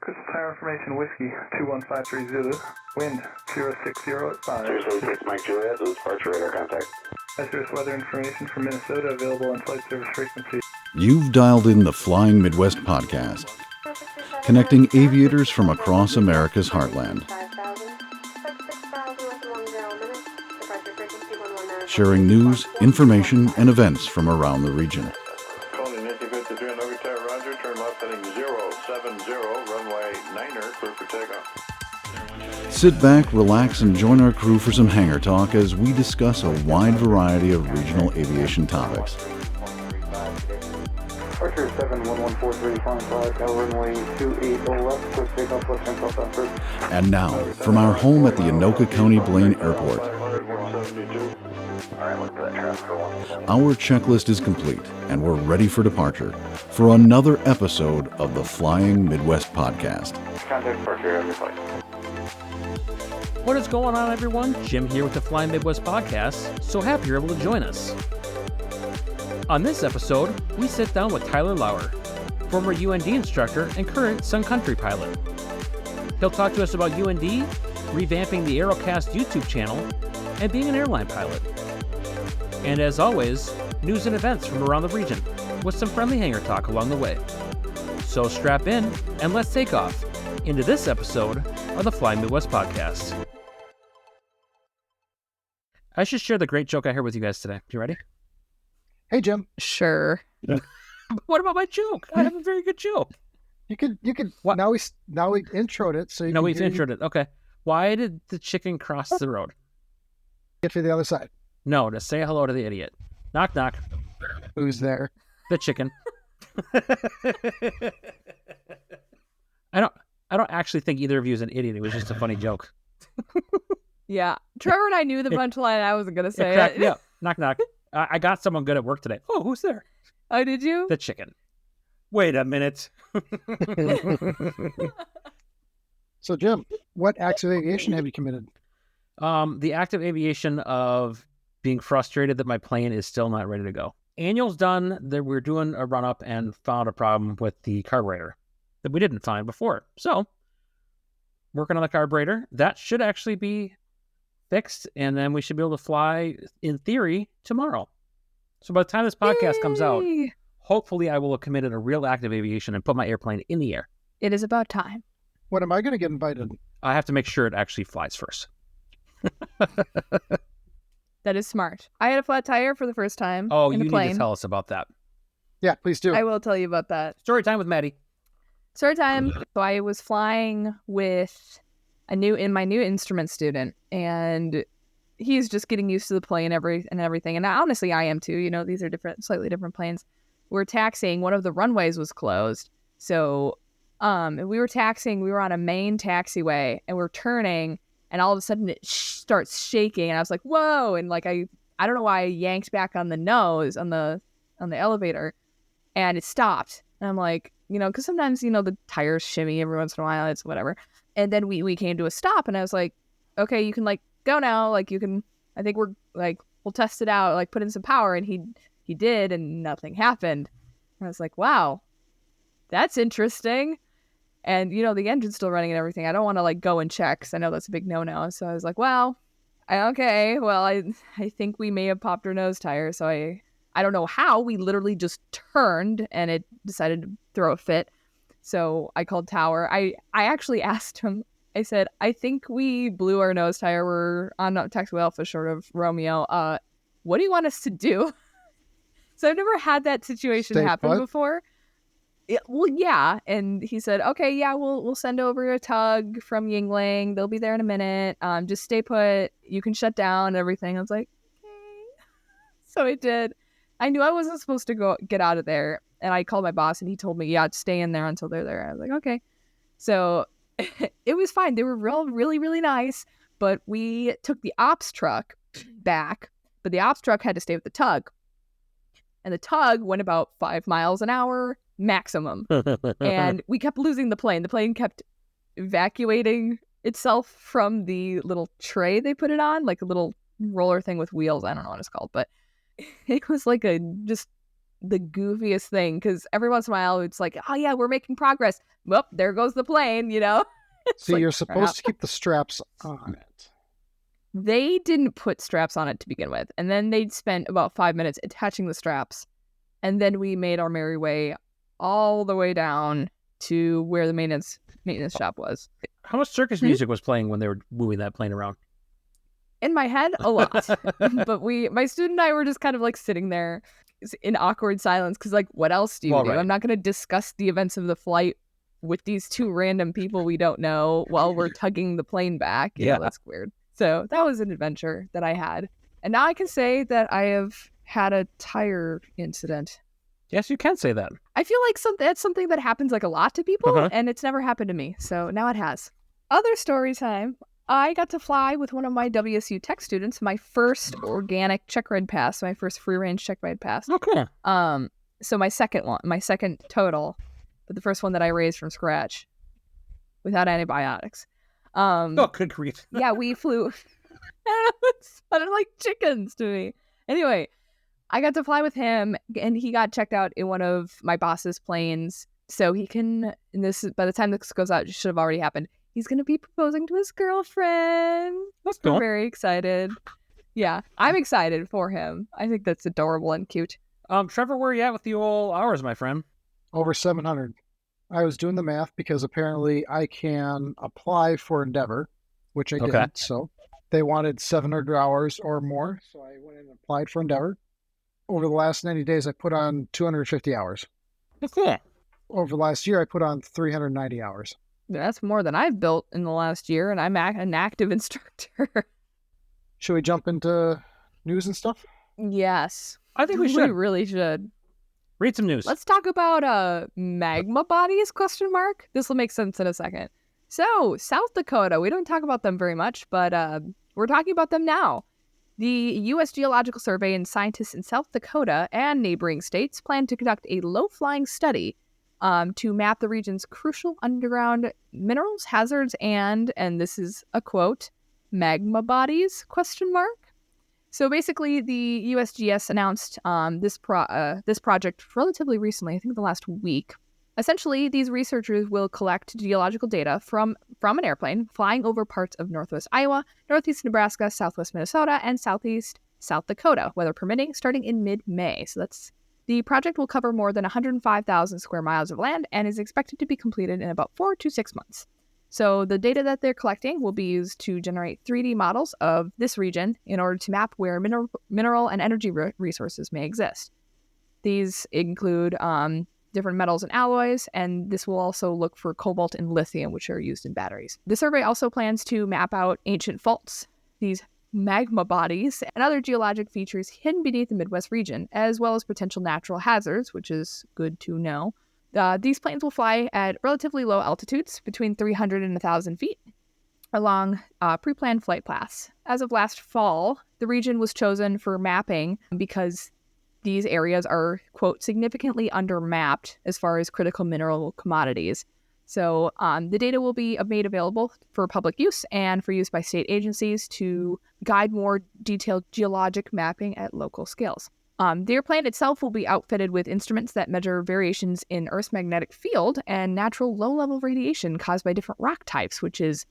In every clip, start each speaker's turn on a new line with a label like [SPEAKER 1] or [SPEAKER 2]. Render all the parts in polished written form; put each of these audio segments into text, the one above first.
[SPEAKER 1] Crystal Tower information, Whiskey 2153 Zulu, wind 060 at 5.
[SPEAKER 2] 076 Mike Juliet, this is departure radar contact.
[SPEAKER 1] Hazardous weather information from Minnesota available on flight service frequency.
[SPEAKER 3] You've dialed in the Flying Midwest podcast, connecting aviators from across America's heartland, sharing news, information, and events from around the region.
[SPEAKER 4] Calling Nancy 53 on over tower, roger, turn left heading 070, runway 9er, clear for takeoff.
[SPEAKER 3] Sit back, relax, and join our crew for some hangar talk as we discuss a wide variety of regional aviation topics.
[SPEAKER 1] Archer 71143, flying 5, runway 28 left, quick takeoff, left hand southbound.
[SPEAKER 3] And now, from our home at the Anoka County Blaine Airport, our checklist is complete, and we're ready for departure for another episode of the Flying Midwest podcast.
[SPEAKER 1] Contact departure on your flight.
[SPEAKER 5] What is going on, everyone? Jim here with the Flying Midwest podcast. So happy you're able to join us. On this episode, we sit down with Tyler Lauer, former UND instructor and current Sun Country pilot. He'll talk to us about UND, revamping the Aerocast YouTube channel, and being an airline pilot. And as always, news and events from around the region, with some friendly hangar talk along the way. So strap in, and let's take off into this episode of the Flying Midwest podcast. I should share the great joke I heard with you guys today. You ready?
[SPEAKER 6] Hey, Jim.
[SPEAKER 7] Sure.
[SPEAKER 5] What about my joke? I have a very good joke.
[SPEAKER 6] You could.
[SPEAKER 5] What?
[SPEAKER 6] Now we introed it, so you
[SPEAKER 5] No,
[SPEAKER 6] can
[SPEAKER 5] we've introed it. Okay. Why did the chicken cross the road?
[SPEAKER 6] get to the other side.
[SPEAKER 5] No, to say hello to the idiot. Knock, knock.
[SPEAKER 6] Who's there?
[SPEAKER 5] The chicken. I don't actually think either of you is an idiot. It was just a funny joke.
[SPEAKER 7] Yeah. Trevor and I knew the punchline. I wasn't going to say it.
[SPEAKER 5] Yeah. Knock, knock. I got someone good at work today. Oh, who's there?
[SPEAKER 7] Oh, did you?
[SPEAKER 5] The chicken. Wait a minute.
[SPEAKER 6] So, Jim, what acts of aviation have you committed?
[SPEAKER 5] The act of aviation of being frustrated that my plane is still not ready to go. Annual's done. We're doing a run-up and found a problem with the carburetor that we didn't find before. So, working on the carburetor. That should actually be fixed, and then we should be able to fly, in theory, tomorrow. So by the time this podcast comes out,
[SPEAKER 7] Yay!
[SPEAKER 5] hopefully I will have committed a real act of aviation and put my airplane in the air.
[SPEAKER 7] It is about time.
[SPEAKER 6] When am I going to get invited?
[SPEAKER 5] I have to make sure it actually flies first.
[SPEAKER 7] That is smart. I had a flat tire for the first time
[SPEAKER 5] Oh,
[SPEAKER 7] in
[SPEAKER 5] you
[SPEAKER 7] a
[SPEAKER 5] need
[SPEAKER 7] plane.
[SPEAKER 5] to tell us about that.
[SPEAKER 6] Yeah, please do.
[SPEAKER 7] I will tell you about that.
[SPEAKER 5] Story time with Maddie.
[SPEAKER 7] Story time. So I was flying with my new instrument student, and he's just getting used to the plane and everything. And honestly, I am too. You know, these are slightly different planes. We're taxiing. One of the runways was closed, so we were taxiing. We were on a main taxiway, and we're turning, and all of a sudden it starts shaking, and I was like, "Whoa!" And like I don't know why I yanked back on the nose on the elevator, and it stopped. And I'm like, you know, because sometimes, you know, the tires shimmy every once in a while. It's whatever. And then we came to a stop, and I was like, okay, you can like go now. Like you can, I think we're like, we'll test it out, like put in some power. And he did, and nothing happened. And I was like, wow, that's interesting. And, you know, the engine's still running and everything. I don't want to like go and check, because I know that's a big no-no. So I was like, well, I think we may have popped our nose tire. So I don't know how. We literally just turned, and it decided to throw a fit. So I called Tower. I actually asked him, I said, I think we blew our nose tire. We're on taxiway Alpha short of Romeo. What do you want us to do? So I've never had that situation happen before. Well, yeah. And he said, okay, yeah, we'll send over a tug from Yingling. They'll be there in a minute. Just stay put. You can shut down and everything. I was like, okay. So I did. I knew I wasn't supposed to get out of there. And I called my boss, and he told me, yeah, stay in there until they're there. I was like, okay. So it was fine. They were really, really nice. But we took the ops truck back. But the ops truck had to stay with the tug. And the tug went about 5 miles an hour maximum. And we kept losing the plane. The plane kept evacuating itself from the little tray they put it on, like a little roller thing with wheels. I don't know what it's called. But it was like just the goofiest thing, because every once in a while it's like, oh yeah, we're making progress. well, there goes the plane, It's
[SPEAKER 6] See,
[SPEAKER 7] like,
[SPEAKER 6] you're supposed
[SPEAKER 7] crap.
[SPEAKER 6] to keep the straps on it.
[SPEAKER 7] They didn't put straps on it to begin with, and then they'd spent about 5 minutes attaching the straps, and then we made our merry way all the way down to where the maintenance shop was.
[SPEAKER 5] How much circus music was playing when they were moving that plane around?
[SPEAKER 7] In my head, a lot. But my student and I were just kind of like sitting there in awkward silence because, like, what else do you do?
[SPEAKER 5] Right.
[SPEAKER 7] I'm not going to discuss the events of the flight with these two random people we don't know while we're tugging the plane back. You know, that's weird. So that was an adventure that I had. And now I can say that I have had a tire incident.
[SPEAKER 5] Yes, you can say that.
[SPEAKER 7] I feel like that's something that happens like a lot to people, and it's never happened to me. So now it has. Other story time. I got to fly with one of my WSU Tech students, my first organic check ride pass, my first free range check ride pass.
[SPEAKER 5] Okay.
[SPEAKER 7] So my second total, but the first one that I raised from scratch without antibiotics.
[SPEAKER 5] Good grief.
[SPEAKER 7] Yeah, we flew. I don't know, it sounded like chickens to me. Anyway, I got to fly with him, and he got checked out in one of my boss's planes. So he can, and this, by the time this goes out, it should have already happened. He's going to be proposing to his girlfriend.
[SPEAKER 5] That's cool.
[SPEAKER 7] We're very excited. Yeah, I'm excited for him. I think that's adorable and cute.
[SPEAKER 5] Trevor, where are you at with the old hours, my friend?
[SPEAKER 6] Over 700. I was doing the math because apparently I can apply for Endeavor, which I didn't. So they wanted 700 hours or more. So I went and applied for Endeavor. Over the last 90 days, I put on 250 hours.
[SPEAKER 5] That's cool.
[SPEAKER 6] Over the last year, I put on 390 hours.
[SPEAKER 7] That's more than I've built in the last year, and I'm an active instructor.
[SPEAKER 6] Should we jump into news and stuff?
[SPEAKER 7] Yes.
[SPEAKER 5] I think we should.
[SPEAKER 7] We really should.
[SPEAKER 5] Read some news.
[SPEAKER 7] Let's talk about magma bodies, ? This will make sense in a second. So, South Dakota, we don't talk about them very much, but we're talking about them now. The U.S. Geological Survey and scientists in South Dakota and neighboring states plan to conduct a low-flying study to map the region's crucial underground minerals, hazards, and this is a quote, magma bodies, ? So basically, the USGS announced this project relatively recently, I think the last week. Essentially, these researchers will collect geological data from an airplane flying over parts of northwest Iowa, northeast Nebraska, southwest Minnesota, and southeast South Dakota, weather permitting, starting in mid-May. So the project will cover more than 105,000 square miles of land and is expected to be completed in about 4 to 6 months. So the data that they're collecting will be used to generate 3D models of this region in order to map where mineral and energy resources may exist. These include different metals and alloys, and this will also look for cobalt and lithium, which are used in batteries. The survey also plans to map out ancient faults, these magma bodies, and other geologic features hidden beneath the Midwest region, as well as potential natural hazards, which is good to know. These planes will fly at relatively low altitudes, between 300 and 1,000 feet, along pre-planned flight paths. As of last fall, the region was chosen for mapping because these areas are, quote, significantly undermapped as far as critical mineral commodities. So the data will be made available for public use and for use by state agencies to guide more detailed geologic mapping at local scales. The airplane itself will be outfitted with instruments that measure variations in Earth's magnetic field and natural low-level radiation caused by different rock types, which is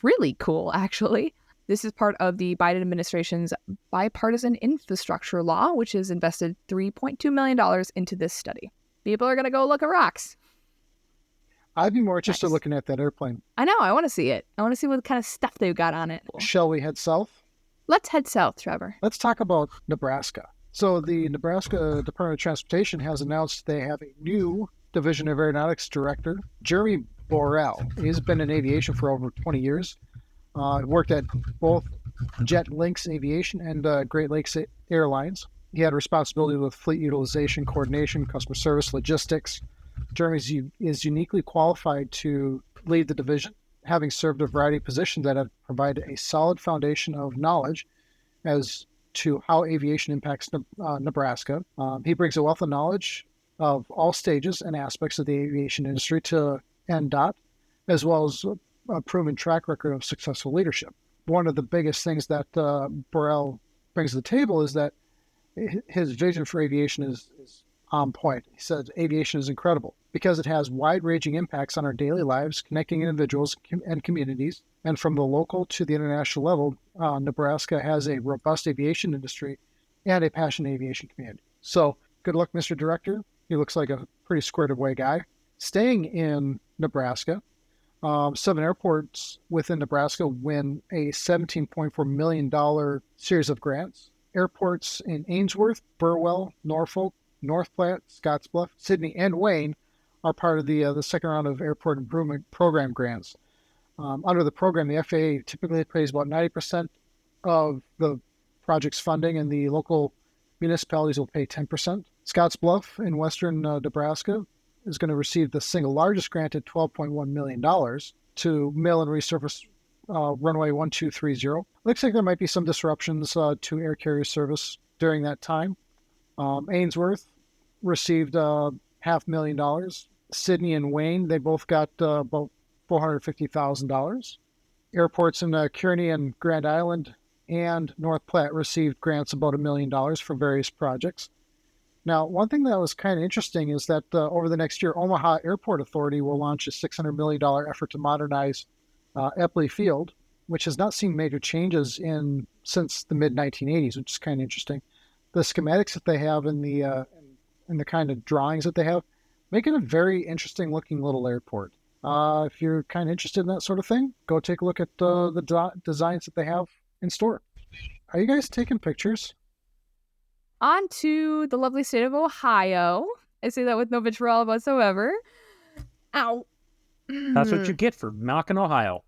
[SPEAKER 7] really cool, actually. This is part of the Biden administration's bipartisan infrastructure law, which has invested $3.2 million into this study. People are going to go look at rocks.
[SPEAKER 6] I'd be more interested in looking at that airplane.
[SPEAKER 7] I know. I want to see it. I want to see what kind of stuff they've got on it.
[SPEAKER 6] Shall we head south?
[SPEAKER 7] Let's head south, Trevor.
[SPEAKER 6] Let's talk about Nebraska. So the Nebraska Department of Transportation has announced they have a new Division of Aeronautics Director, Jeremy Borrell. He's been in aviation for over 20 years. Worked at both Jet Links Aviation and Great Lakes Airlines. He had responsibility with fleet utilization, coordination, customer service, logistics. Jeremy is uniquely qualified to lead the division, having served a variety of positions that have provided a solid foundation of knowledge as to how aviation impacts Nebraska. He brings a wealth of knowledge of all stages and aspects of the aviation industry to NDOT, as well as a proven track record of successful leadership. One of the biggest things that Borrell brings to the table is that his vision for aviation is on point. He said aviation is incredible because it has wide-ranging impacts on our daily lives, connecting individuals and communities. And from the local to the international level, Nebraska has a robust aviation industry and a passionate aviation community. So good luck, Mr. Director. He looks like a pretty squared away guy. Staying in Nebraska, 7 airports within Nebraska win a $17.4 million series of grants. Airports in Ainsworth, Burwell, Norfolk, North Platte, Scottsbluff, Sydney, and Wayne are part of the second round of Airport Improvement Program grants. Under the program, the FAA typically pays about 90% of the project's funding, and the local municipalities will pay 10%. Scottsbluff in western Nebraska is going to receive the single largest grant at $12.1 million to mill and resurface runway 1230. Looks like there might be some disruptions to air carrier service during that time. Ainsworth received $500,000. Sydney and Wayne, they both got about $450,000. Airports in Kearney and Grand Island and North Platte received grants about $1 million for various projects. Now, one thing that was kind of interesting is that over the next year, Omaha Airport Authority will launch a $600 million effort to modernize Epley Field, which has not seen major changes since the mid-1980s, which is kind of interesting. The schematics that they have and the kind of drawings that they have make it a very interesting-looking little airport. If you're kind of interested in that sort of thing, go take a look at the designs that they have in store. Are you guys taking pictures?
[SPEAKER 7] On to the lovely state of Ohio. I say that with no vitriol whatsoever. Ow.
[SPEAKER 5] That's what you get for mocking Ohio.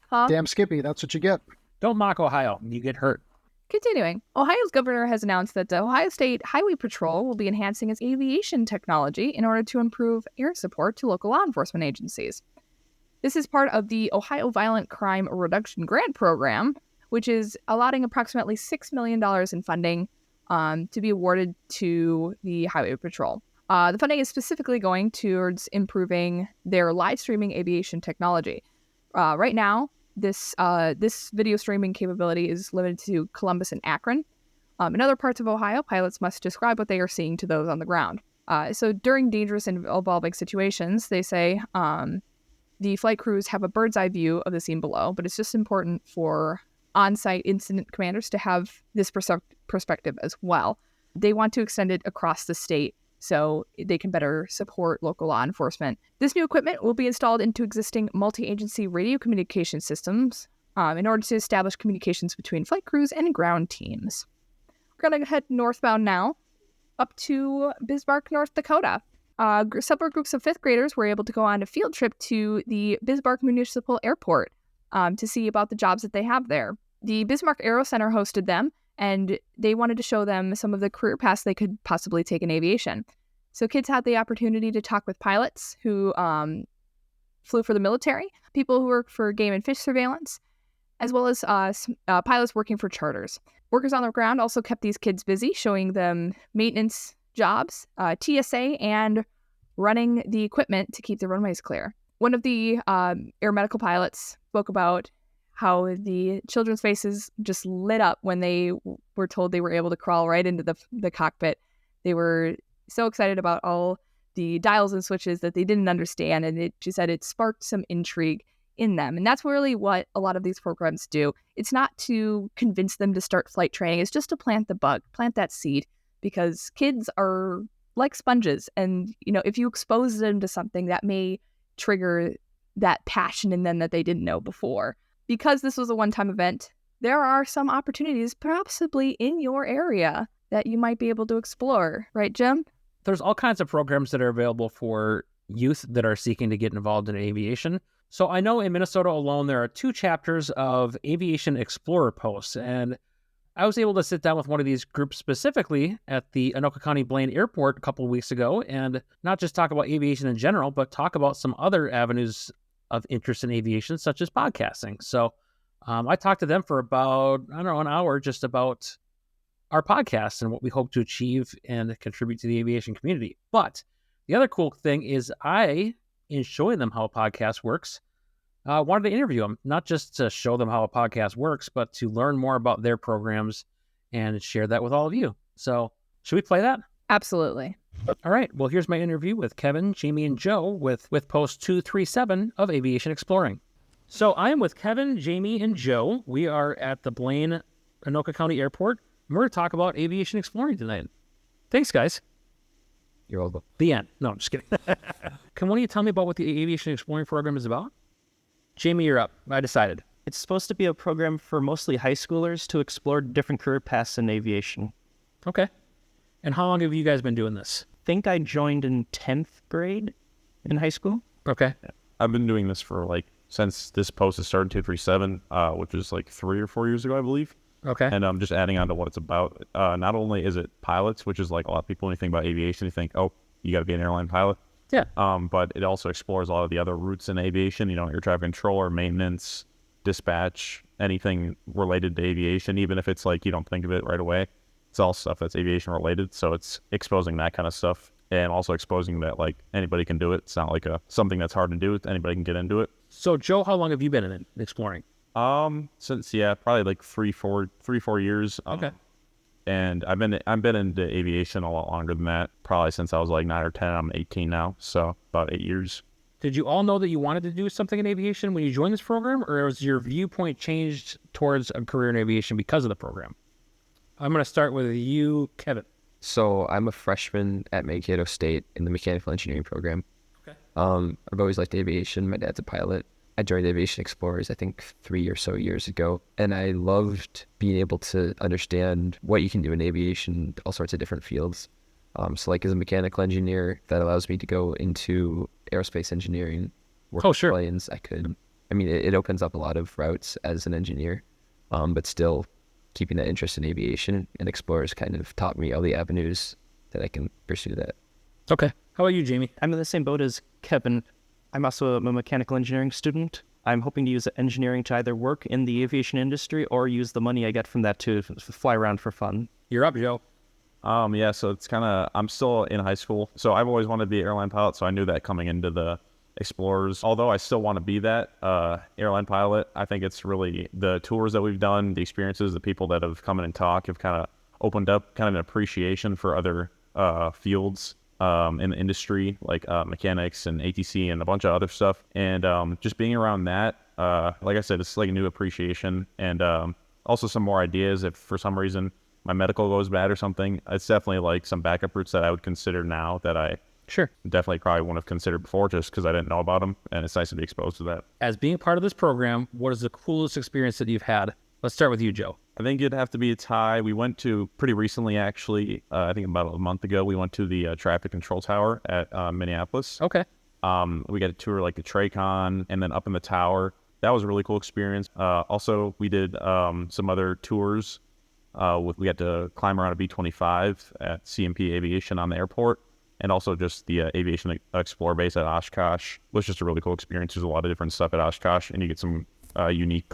[SPEAKER 7] Huh?
[SPEAKER 6] Damn Skippy, that's what you get.
[SPEAKER 5] Don't mock Ohio. You get hurt.
[SPEAKER 7] Continuing, Ohio's governor has announced that the Ohio State Highway Patrol will be enhancing its aviation technology in order to improve air support to local law enforcement agencies. This is part of the Ohio Violent Crime Reduction Grant Program, which is allotting approximately $6 million in funding to be awarded to the Highway Patrol. The funding is specifically going towards improving their live streaming aviation technology. Right now, this video streaming capability is limited to Columbus and Akron. In other parts of Ohio, pilots must describe what they are seeing to those on the ground. So during dangerous and evolving situations, they say the flight crews have a bird's eye view of the scene below, but it's just important for on-site incident commanders to have this perspective as well. They want to extend it across the state so they can better support local law enforcement. This new equipment will be installed into existing multi-agency radio communication systems in order to establish communications between flight crews and ground teams. We're going to head northbound now, up to Bismarck, North Dakota. Several groups of 5th graders were able to go on a field trip to the Bismarck Municipal Airport to see about the jobs that they have there. The Bismarck Aero Center hosted them, and they wanted to show them some of the career paths they could possibly take in aviation. So kids had the opportunity to talk with pilots who flew for the military, people who work for game and fish surveillance, as well as pilots working for charters. Workers on the ground also kept these kids busy, showing them maintenance jobs, TSA, and running the equipment to keep the runways clear. One of the air medical pilots spoke about how the children's faces just lit up when they were told they were able to crawl right into the cockpit. They were so excited about all the dials and switches that they didn't understand, and she said it sparked some intrigue in them. And that's really what a lot of these programs do. It's not to convince them to start flight training. It's just to plant the bug, plant that seed, because kids are like sponges. And, if you expose them to something, that may trigger that passion in them that they didn't know before. Because this was a one-time event, there are some opportunities possibly in your area that you might be able to explore. Right, Jim?
[SPEAKER 5] There's all kinds of programs that are available for youth that are seeking to get involved in aviation. So I know in Minnesota alone, there are 2 chapters of Aviation Explorer posts. And I was able to sit down with one of these groups specifically at the Anoka County Blaine Airport a couple of weeks ago, and not just talk about aviation in general, but talk about some other avenues of interest in aviation, such as podcasting. So I talked to them for about, an hour just about our podcast and what we hope to achieve and contribute to the aviation community. But the other cool thing is in showing them how a podcast works, wanted to interview them, not just to show them how a podcast works, but to learn more about their programs and share that with all of you. So should we play that?
[SPEAKER 7] Absolutely.
[SPEAKER 5] All right. Well, here's my interview with Kevin, Jamie, and Joe with Post 237 of Aviation Exploring. So I am with Kevin, Jamie, and Joe. We are at the Blaine, Anoka County Airport. And we're going to talk about aviation exploring tonight. Thanks, guys.
[SPEAKER 8] You're welcome.
[SPEAKER 5] The end. No, I'm just kidding. Can one of you tell me about what the aviation exploring program is about? Jamie, you're up. I decided.
[SPEAKER 9] It's supposed to be a program for mostly high schoolers to explore different career paths in aviation.
[SPEAKER 5] Okay. And how long have you guys been doing this?
[SPEAKER 9] I think I joined in 10th grade in high school.
[SPEAKER 5] Okay.
[SPEAKER 10] I've been doing this for since this post has started 237, which is 3 or 4 years ago, I believe.
[SPEAKER 5] Okay.
[SPEAKER 10] And I'm just adding on to what it's about. Not only is it pilots, which is a lot of people, when you think about aviation, you think, oh, you got to be an airline pilot.
[SPEAKER 5] Yeah.
[SPEAKER 10] But it also explores a lot of the other routes in aviation, air traffic controller, maintenance, dispatch, anything related to aviation, even if it's you don't think of it right away. It's all stuff that's aviation related. So it's exposing that kind of stuff and also exposing that anybody can do it. It's not something that's hard to do. Anybody can get into it.
[SPEAKER 5] So Joe, how long have you been in exploring?
[SPEAKER 10] Since probably 3-4 years.
[SPEAKER 5] Okay.
[SPEAKER 10] And I've been into aviation a lot longer than that. Probably since I was 9 or 10. I'm 18 now, so about 8 years.
[SPEAKER 5] Did you all know that you wanted to do something in aviation when you joined this program, or was your viewpoint changed towards a career in aviation because of the program? I'm going to start with you, Kevin.
[SPEAKER 8] So I'm a freshman at Mankato State in the mechanical engineering program.
[SPEAKER 5] Okay.
[SPEAKER 8] I've always liked aviation. My dad's a pilot. I joined Aviation Explorers, I think 3 or so years ago, and I loved being able to understand what you can do in aviation, all sorts of different fields. So as a mechanical engineer, that allows me to go into aerospace engineering, work with planes. It opens up a lot of routes as an engineer, but still keeping that interest in aviation, and Explorers kind of taught me all the avenues that I can pursue that.
[SPEAKER 5] Okay. How about you, Jamie?
[SPEAKER 9] I'm in the same boat as Kevin. I'm also a mechanical engineering student. I'm hoping to use engineering to either work in the aviation industry or use the money I get from that to fly around for fun.
[SPEAKER 5] You're up, Joe.
[SPEAKER 10] Yeah, so it's I'm still in high school. So I've always wanted to be an airline pilot, so I knew that coming into the Explorers. Although I still want to be that airline pilot, I think it's really the tours that we've done, the experiences, the people that have come in and talk have kind of opened up kind of an appreciation for other fields in the industry, mechanics and ATC and a bunch of other stuff. And just being around that, like I said, it's a new appreciation, and also some more ideas if for some reason my medical goes bad or something. It's definitely some backup routes that I would consider now that I definitely probably wouldn't have considered before just because I didn't know about them, and it's nice to be exposed to that.
[SPEAKER 5] As being part of this program, what is the coolest experience that you've had? Let's start with you, Joe.
[SPEAKER 10] I think it'd have to be a tie. We went to pretty recently, actually, I think about a month ago, we went to the traffic control tower at Minneapolis.
[SPEAKER 5] Okay.
[SPEAKER 10] We got to tour the Tracon and then up in the tower. That was a really cool experience. Also, we did some other tours. We got to climb around a B-25 at CMP Aviation on the airport, and also just the Aviation Explorer base at Oshkosh. It was just a really cool experience. There's a lot of different stuff at Oshkosh, and you get some unique,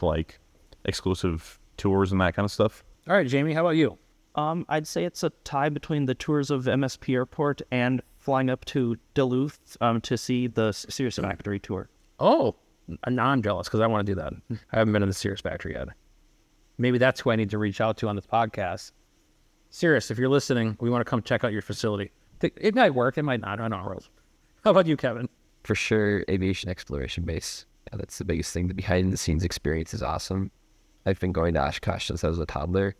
[SPEAKER 10] exclusive tours and that kind of stuff.
[SPEAKER 5] All right, Jamie, how about you?
[SPEAKER 9] I'd say it's a tie between the tours of MSP Airport and flying up to Duluth to see the Cirrus Factory tour.
[SPEAKER 5] Oh, now I'm jealous because I want to do that. I haven't been in the Cirrus Factory yet. Maybe that's who I need to reach out to on this podcast. Cirrus, if you're listening, we want to come check out your facility. It might work, it might not. I don't know. How about you, Kevin?
[SPEAKER 8] For sure, Aviation Exploration Base. Yeah, that's the biggest thing. The behind-the-scenes experience is awesome. I've been going to Oshkosh since I was a toddler,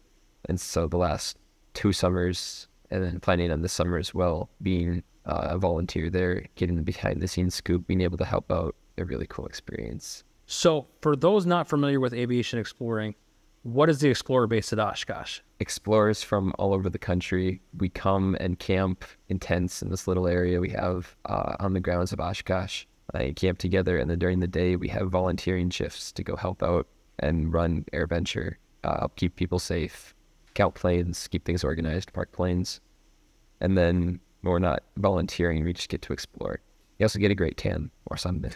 [SPEAKER 8] and so the last 2 summers, and then planning on this summer as well, being a volunteer there, getting the behind-the-scenes scoop, being able to help out, a really cool experience.
[SPEAKER 5] So, for those not familiar with aviation exploring, what is the Explorer base at Oshkosh?
[SPEAKER 8] Explorers from all over the country, we come and camp in tents in this little area we have on the grounds of Oshkosh. Camp together, and then during the day we have volunteering shifts to go help out and run AirVenture, keep people safe, count planes, keep things organized, park planes. And then when we're not volunteering, we just get to explore. You also get a great tan or sunburn.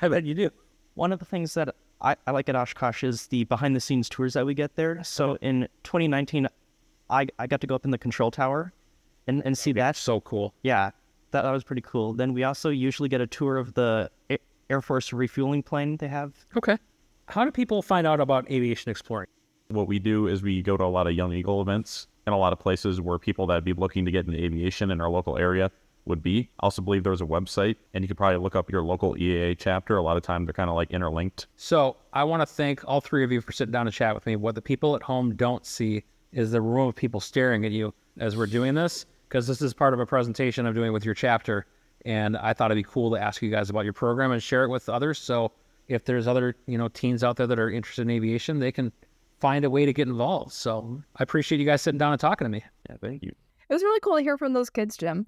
[SPEAKER 5] I bet you do.
[SPEAKER 9] One of the things that I like at Oshkosh is the behind-the-scenes tours that we get there. So in 2019, I got to go up in the control tower and see that.
[SPEAKER 5] So cool.
[SPEAKER 9] Yeah, that was pretty cool. Then we also usually get a tour of the Air Force refueling plane they have.
[SPEAKER 5] Okay. How do people find out about aviation exploring?
[SPEAKER 10] What we do is we go to a lot of Young Eagle events, and a lot of places where people that would be looking to get into aviation in our local area would be. I also believe there's a website, and you could probably look up your local EAA chapter. A lot of times they're kind of like interlinked.
[SPEAKER 5] So I want to thank all three of you for sitting down and chat with me. What the people at home don't see is the room of people staring at you as we're doing this, because this is part of a presentation I'm doing with your chapter, and I thought it'd be cool to ask you guys about your program and share it with others. So if there's other, teens out there that are interested in aviation, they can find a way to get involved. So I appreciate you guys sitting down and talking to me.
[SPEAKER 10] Yeah, thank you.
[SPEAKER 7] It was really cool to hear from those kids, Jim.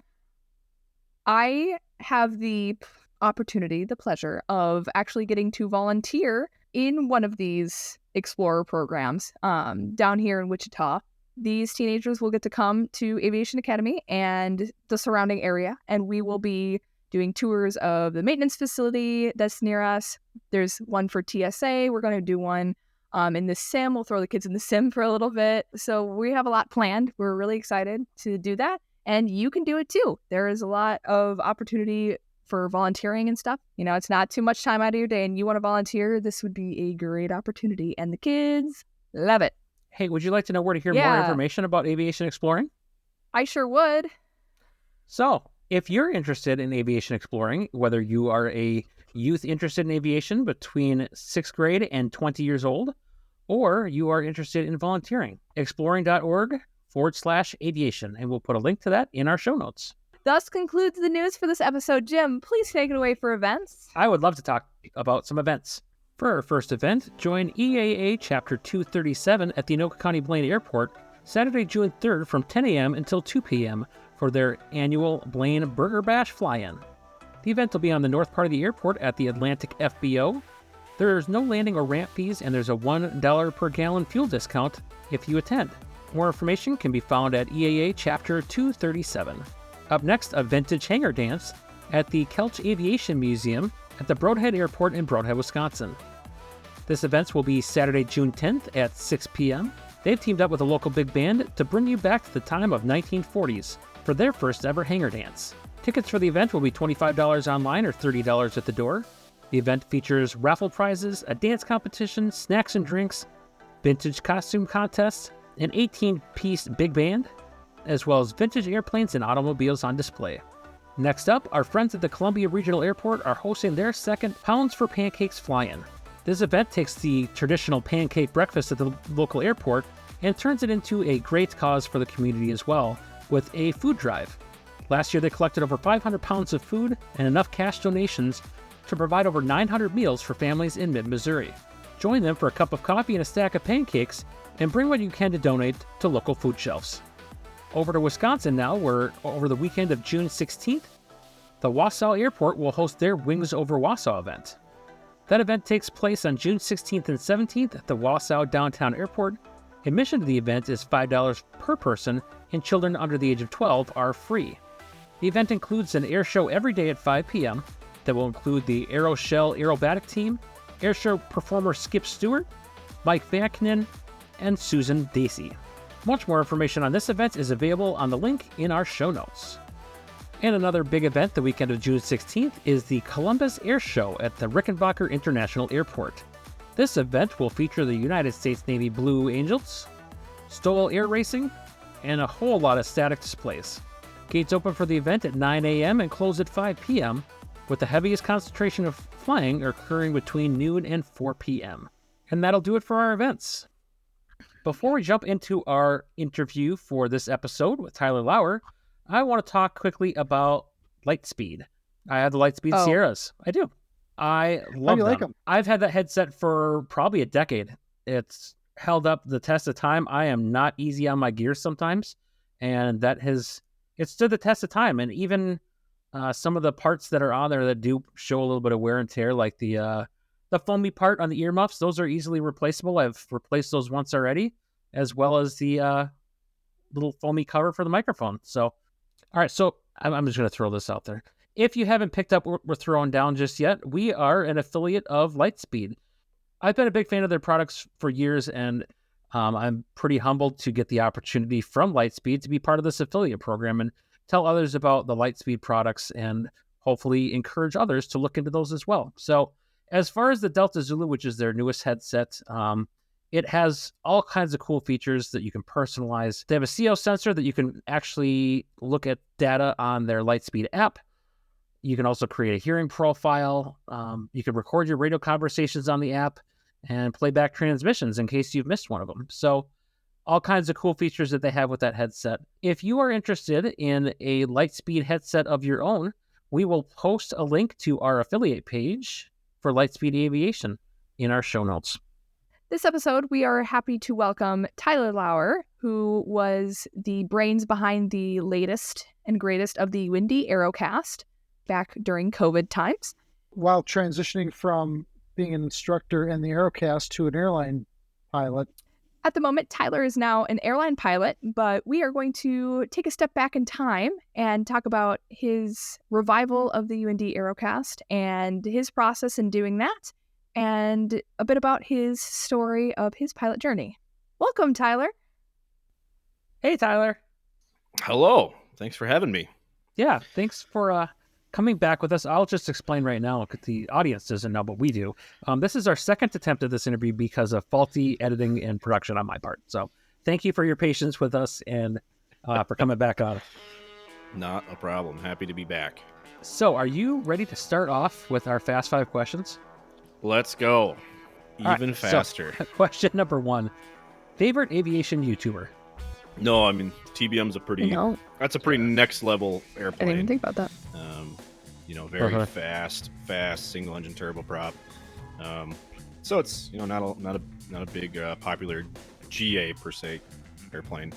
[SPEAKER 7] I have the opportunity, the pleasure of actually getting to volunteer in one of these Explorer programs down here in Wichita. These teenagers will get to come to Aviation Academy and the surrounding area, and we will be doing tours of the maintenance facility that's near us. There's one for TSA. We're going to do one in the sim. We'll throw the kids in the sim for a little bit. So we have a lot planned. We're really excited to do that. And you can do it too. There is a lot of opportunity for volunteering and stuff. It's not too much time out of your day and you want to volunteer, this would be a great opportunity. And the kids love it.
[SPEAKER 5] Hey, would you like to know where to hear more information about aviation exploring?
[SPEAKER 7] I sure would.
[SPEAKER 5] So, if you're interested in aviation exploring, whether you are a youth interested in aviation between 6th grade and 20 years old, or you are interested in volunteering, exploring.org/aviation, and we'll put a link to that in our show notes.
[SPEAKER 7] Thus concludes the news for this episode. Jim, please take it away for events.
[SPEAKER 5] I would love to talk about some events. For our first event, join EAA Chapter 237 at the Anoka County Blaine Airport Saturday, June 3rd from 10 a.m. until 2 p.m. for their annual Blaine Burger Bash fly-in. The event will be on the north part of the airport at the Atlantic FBO. There's no landing or ramp fees, and there's a $1 per gallon fuel discount if you attend. More information can be found at EAA Chapter 237. Up next, a vintage hangar dance at the Kelch Aviation Museum at the Brodhead Airport in Brodhead, Wisconsin. This event will be Saturday, June 10th at 6 p.m. They've teamed up with a local big band to bring you back to the time of 1940s for their first ever hangar dance. Tickets for the event will be $25 online or $30 at the door. The event features raffle prizes, a dance competition, snacks and drinks, vintage costume contests, an 18-piece big band, as well as vintage airplanes and automobiles on display. Next up, our friends at the Columbia Regional Airport are hosting their second Pounds for Pancakes fly-in. This event takes the traditional pancake breakfast at the local airport and turns it into a great cause for the community as well, with a food drive. Last year they collected over 500 pounds of food and enough cash donations to provide over 900 meals for families in mid-Missouri. Join them for a cup of coffee and a stack of pancakes, and bring what you can to donate to local food shelves. Over to Wisconsin now, where over the weekend of June 16th, the Wausau Airport will host their Wings Over Wausau event. That event takes place on June 16th and 17th at the Wausau Downtown Airport. Admission to the event is $5 per person, and children under the age of 12 are free. The event includes an air show every day at 5 p.m. that will include the Aeroshell aerobatic team, air show performer Skip Stewart, Mike Vaknin, and Susan Dacey. Much more information on this event is available on the link in our show notes. And another big event the weekend of June 16th is the Columbus Air Show at the Rickenbacker International Airport. This event will feature the United States Navy Blue Angels, Stowell Air Racing, and a whole lot of static displays. Gates open for the event at 9 a.m. and close at 5 p.m., with the heaviest concentration of flying occurring between noon and 4 p.m. And that'll do it for our events. Before we jump into our interview for this episode with Tyler Lauer, I want to talk quickly about Lightspeed. I have the Lightspeed Sierras. I do. I love them. Like them. I've had that headset for probably a decade. It's held up the test of time. I am not easy on my gear sometimes, and it stood the test of time. And even some of the parts that are on there that do show a little bit of wear and tear, like the foamy part on the earmuffs, those are easily replaceable. I've replaced those once already, as well as the little foamy cover for the microphone. So, all right, so I'm just going to throw this out there. If you haven't picked up what we're throwing down just yet, we are an affiliate of Lightspeed. I've been a big fan of their products for years, and I'm pretty humbled to get the opportunity from Lightspeed to be part of this affiliate program and tell others about the Lightspeed products and hopefully encourage others to look into those as well. So as far as the Delta Zulu, which is their newest headset, It has all kinds of cool features that you can personalize. They have a CO sensor that you can actually look at data on their Lightspeed app. You can also create a hearing profile. You can record your radio conversations on the app and play back transmissions in case you've missed one of them. So all kinds of cool features that they have with that headset. If you are interested in a Lightspeed headset of your own, we will post a link to our affiliate page for Lightspeed Aviation in our show notes.
[SPEAKER 7] This episode, we are happy to welcome Tyler Lauer, who was the brains behind the latest and greatest of the UND Aerocast back during COVID times.
[SPEAKER 6] While transitioning from being an instructor in the Aerocast to an airline pilot.
[SPEAKER 7] At the moment, Tyler is now an airline pilot, but we are going to take a step back in time and talk about his revival of the UND Aerocast and his process in doing that, and a bit about his story of his pilot journey. Welcome, Tyler.
[SPEAKER 5] Hey, Tyler.
[SPEAKER 11] Hello. Thanks for having me.
[SPEAKER 5] Yeah, thanks for coming back with us. I'll just explain right now because the audience doesn't know, but we do. This is our second attempt at this interview because of faulty editing and production on my part. So thank you for your patience with us and for coming back on.
[SPEAKER 11] Not a problem. Happy to be back.
[SPEAKER 5] So are you ready to start off with our Fast 5 questions?
[SPEAKER 11] Let's go. Even
[SPEAKER 5] right,
[SPEAKER 11] faster.
[SPEAKER 5] So, question number 1. Favorite aviation YouTuber?
[SPEAKER 11] No, I mean, TBM's a pretty, that's a pretty next level airplane.
[SPEAKER 7] I didn't even think about that.
[SPEAKER 11] Very fast single engine turboprop. So it's, not a big popular GA per se airplane,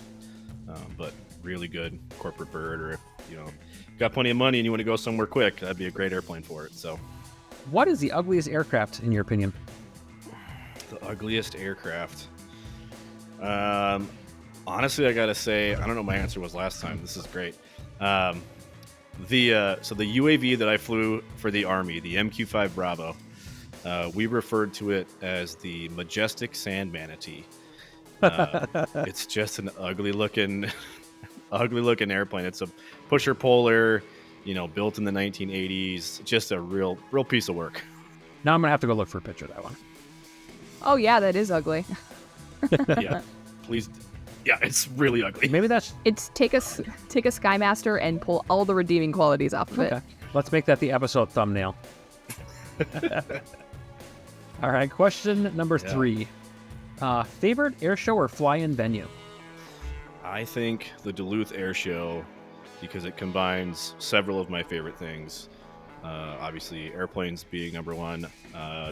[SPEAKER 11] but really good corporate bird, or if, got plenty of money and you want to go somewhere quick, that'd be a great airplane for it. So
[SPEAKER 5] what is the ugliest aircraft in your opinion?
[SPEAKER 11] The ugliest aircraft. Honestly, I gotta say, I don't know what my answer was last time. This is great. So the UAV that I flew for the Army, the MQ-5 Bravo, we referred to it as the Majestic Sand Manatee. It's just an ugly looking airplane. It's a pusher puller, built in the 1980s. Just a real piece of work.
[SPEAKER 5] Now I'm gonna have to go look for a picture of that one.
[SPEAKER 7] Oh yeah, that is ugly.
[SPEAKER 11] Yeah, please. Yeah, it's really ugly.
[SPEAKER 5] Maybe
[SPEAKER 7] it's take a Skymaster and pull all the redeeming qualities off of it.
[SPEAKER 5] Let's make that the episode thumbnail. All right, question number 3. Favorite air show or fly-in venue?
[SPEAKER 11] I think the Duluth Air Show, because it combines several of my favorite things. Obviously, airplanes being number 1.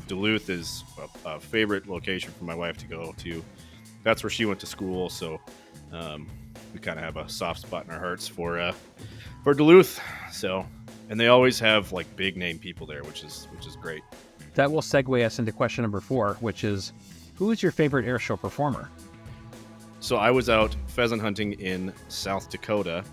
[SPEAKER 11] Duluth is a favorite location for my wife to go to. That's where she went to school, so we kind of have a soft spot in our hearts for Duluth. So, and they always have like big name people there, which is great.
[SPEAKER 5] That will segue us into question number 4, which is, who is your favorite air show performer?
[SPEAKER 11] So I was out pheasant hunting in South Dakota,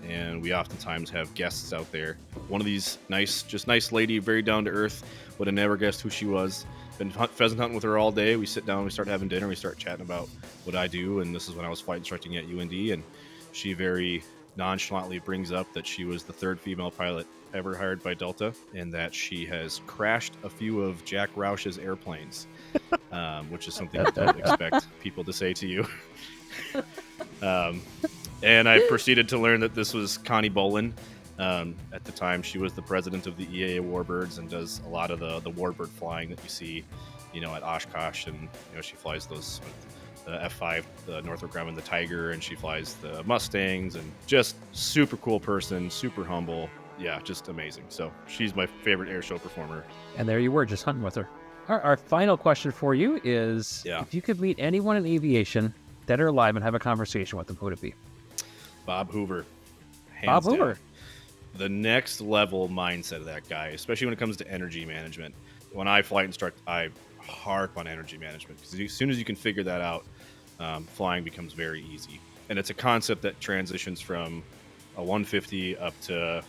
[SPEAKER 11] and we oftentimes have guests out there. One of these nice lady, very down to earth. Would have never guessed who she was. Been pheasant hunting with her all day. We sit down, we start having dinner, we start chatting about what I do, and this is when I was flight instructing at UND, and she very nonchalantly brings up that she was the 3rd female pilot ever hired by Delta, and that she has crashed a few of Jack Roush's airplanes, which is something you don't expect people to say to you. And I proceeded to learn that this was Connie Bolin. At the time, she was the president of the EAA Warbirds and does a lot of the warbird flying that you see, at Oshkosh. And, she flies those, the F5, the Northrop Grumman, the Tiger, and she flies the Mustangs, and just super cool person, super humble. Yeah, just amazing. So she's my favorite air show performer.
[SPEAKER 5] And there you were, just hunting with her. Our final question for you is, if you could meet anyone in aviation, dead or alive, and have a conversation with them, who would it be?
[SPEAKER 11] Bob Hoover.
[SPEAKER 5] Bob Hoover.
[SPEAKER 11] The next level mindset of that guy, especially when it comes to energy management. When I flight instruct, I harp on energy management, because as soon as you can figure that out, flying becomes very easy. And it's a concept that transitions from a 150 up to,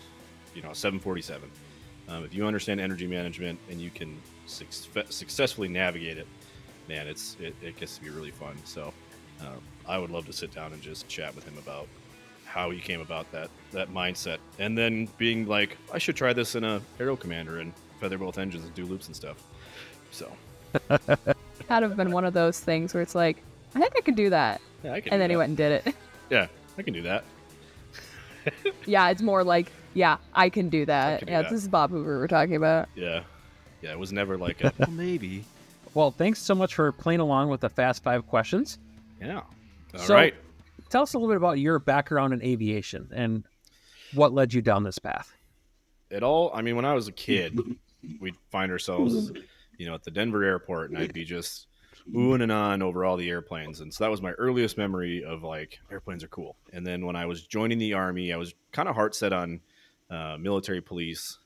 [SPEAKER 11] 747. If you understand energy management and you can successfully navigate it, man, it gets to be really fun. So I would love to sit down and just chat with him about how he came about that mindset, and then being like, I should try this in a Aero Commander and feather both engines and do loops and stuff. So
[SPEAKER 7] kind of been one of those things where it's like, I think I could do that.
[SPEAKER 11] Yeah, I can.
[SPEAKER 7] And
[SPEAKER 11] do
[SPEAKER 7] then he
[SPEAKER 11] that.
[SPEAKER 7] went and did it.
[SPEAKER 11] Yeah, I can do that.
[SPEAKER 7] Yeah, it's more like, yeah, I can do that.
[SPEAKER 11] can do
[SPEAKER 7] Yeah,
[SPEAKER 11] that.
[SPEAKER 7] this is Bob Hoover we're talking about.
[SPEAKER 11] Yeah, it was never like a well, maybe.
[SPEAKER 5] Well, thanks so much for playing along with the Fast 5 questions.
[SPEAKER 11] Yeah. All
[SPEAKER 5] So,
[SPEAKER 11] right.
[SPEAKER 5] Tell us a little bit about your background in aviation and what led you down this path.
[SPEAKER 11] When I was a kid, we'd find ourselves, at the Denver airport, and I'd be just oohing and on over all the airplanes. And so that was my earliest memory of like airplanes are cool. And then when I was joining the Army, I was kind of heart set on military police.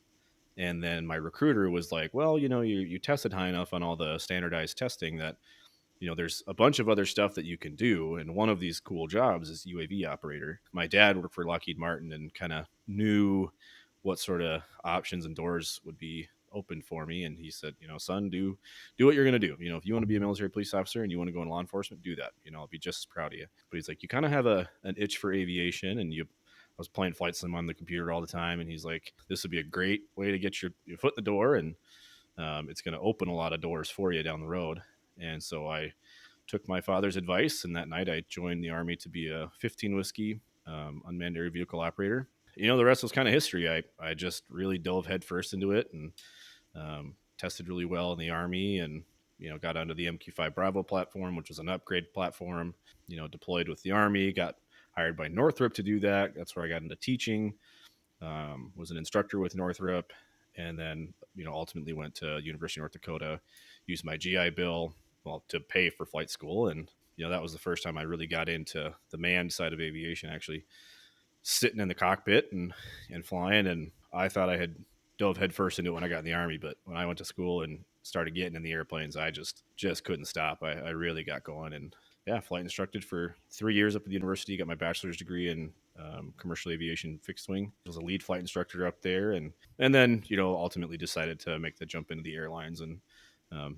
[SPEAKER 11] And then my recruiter was like, well, you tested high enough on all the standardized testing that, there's a bunch of other stuff that you can do. And one of these cool jobs is UAV operator. My dad worked for Lockheed Martin and kind of knew what sort of options and doors would be open for me. And he said, son, do what you're going to do. If you want to be a military police officer and you want to go in law enforcement, do that. I'll be just as proud of you. But he's like, you kind of have an itch for aviation, and I was playing flight sim on the computer all the time. And he's like, this would be a great way to get your foot in the door. And it's going to open a lot of doors for you down the road. And so I took my father's advice. And that night I joined the Army to be a 15 whiskey unmanned air vehicle operator. The rest was kind of history. I just really dove headfirst into it and tested really well in the Army, and got onto the MQ-5 Bravo platform, which was an upgrade platform. Deployed with the Army, got hired by Northrop to do that. That's where I got into teaching. Was an instructor with Northrop, and then ultimately went to University of North Dakota, used my GI Bill to pay for flight school, and that was the first time I really got into the manned side of aviation, actually sitting in the cockpit and flying. And I thought I had dove headfirst into it when I got in the Army, but when I went to school and started getting in the airplanes, I just couldn't stop. I really got going, and flight instructed for 3 years up at the university. Got my bachelor's degree in commercial aviation fixed wing. I was a lead flight instructor up there, and then ultimately decided to make the jump into the airlines. And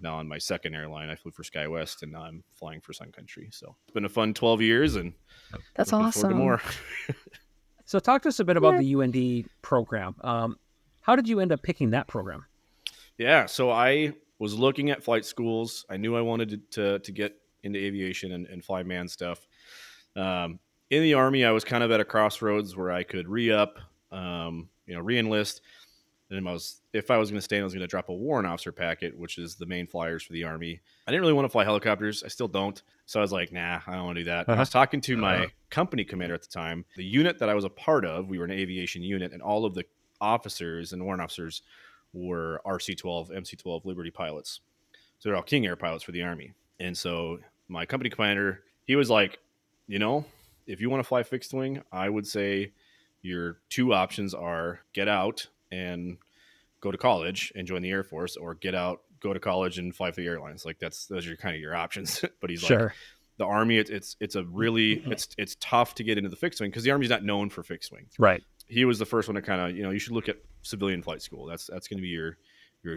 [SPEAKER 11] now on my second airline, I flew for SkyWest, and now I'm flying for Sun Country. So it's been a fun 12 years, and
[SPEAKER 7] that's
[SPEAKER 11] looking
[SPEAKER 7] awesome.
[SPEAKER 11] forward to more.
[SPEAKER 5] So talk to us a bit about the UND program. How did you end up picking that program?
[SPEAKER 11] Yeah, so I was looking at flight schools. I knew I wanted to get into aviation and fly manned stuff. In the Army, I was kind of at a crossroads where I could re-up, re-enlist. And if I was going to stay, I was going to drop a warrant officer packet, which is the main flyers for the Army. I didn't really want to fly helicopters. I still don't. So I was like, nah, I don't want to do that. I was talking to my company commander at the time. The unit that I was a part of, we were an aviation unit, and all of the officers and warrant officers were RC-12, MC-12 Liberty pilots. So they're all King Air pilots for the Army. And so my company commander, he was like, if you want to fly fixed wing, I would say your two options are get out and go to college and join the Air Force, or get out, go to college and fly for the airlines. Like those are kind of your options. But he's like, the Army, it's a really, it's tough to get into the fixed wing because the Army's not known for fixed wing.
[SPEAKER 5] Right.
[SPEAKER 11] He was the first one to kind of, you should look at civilian flight school. That's going to be your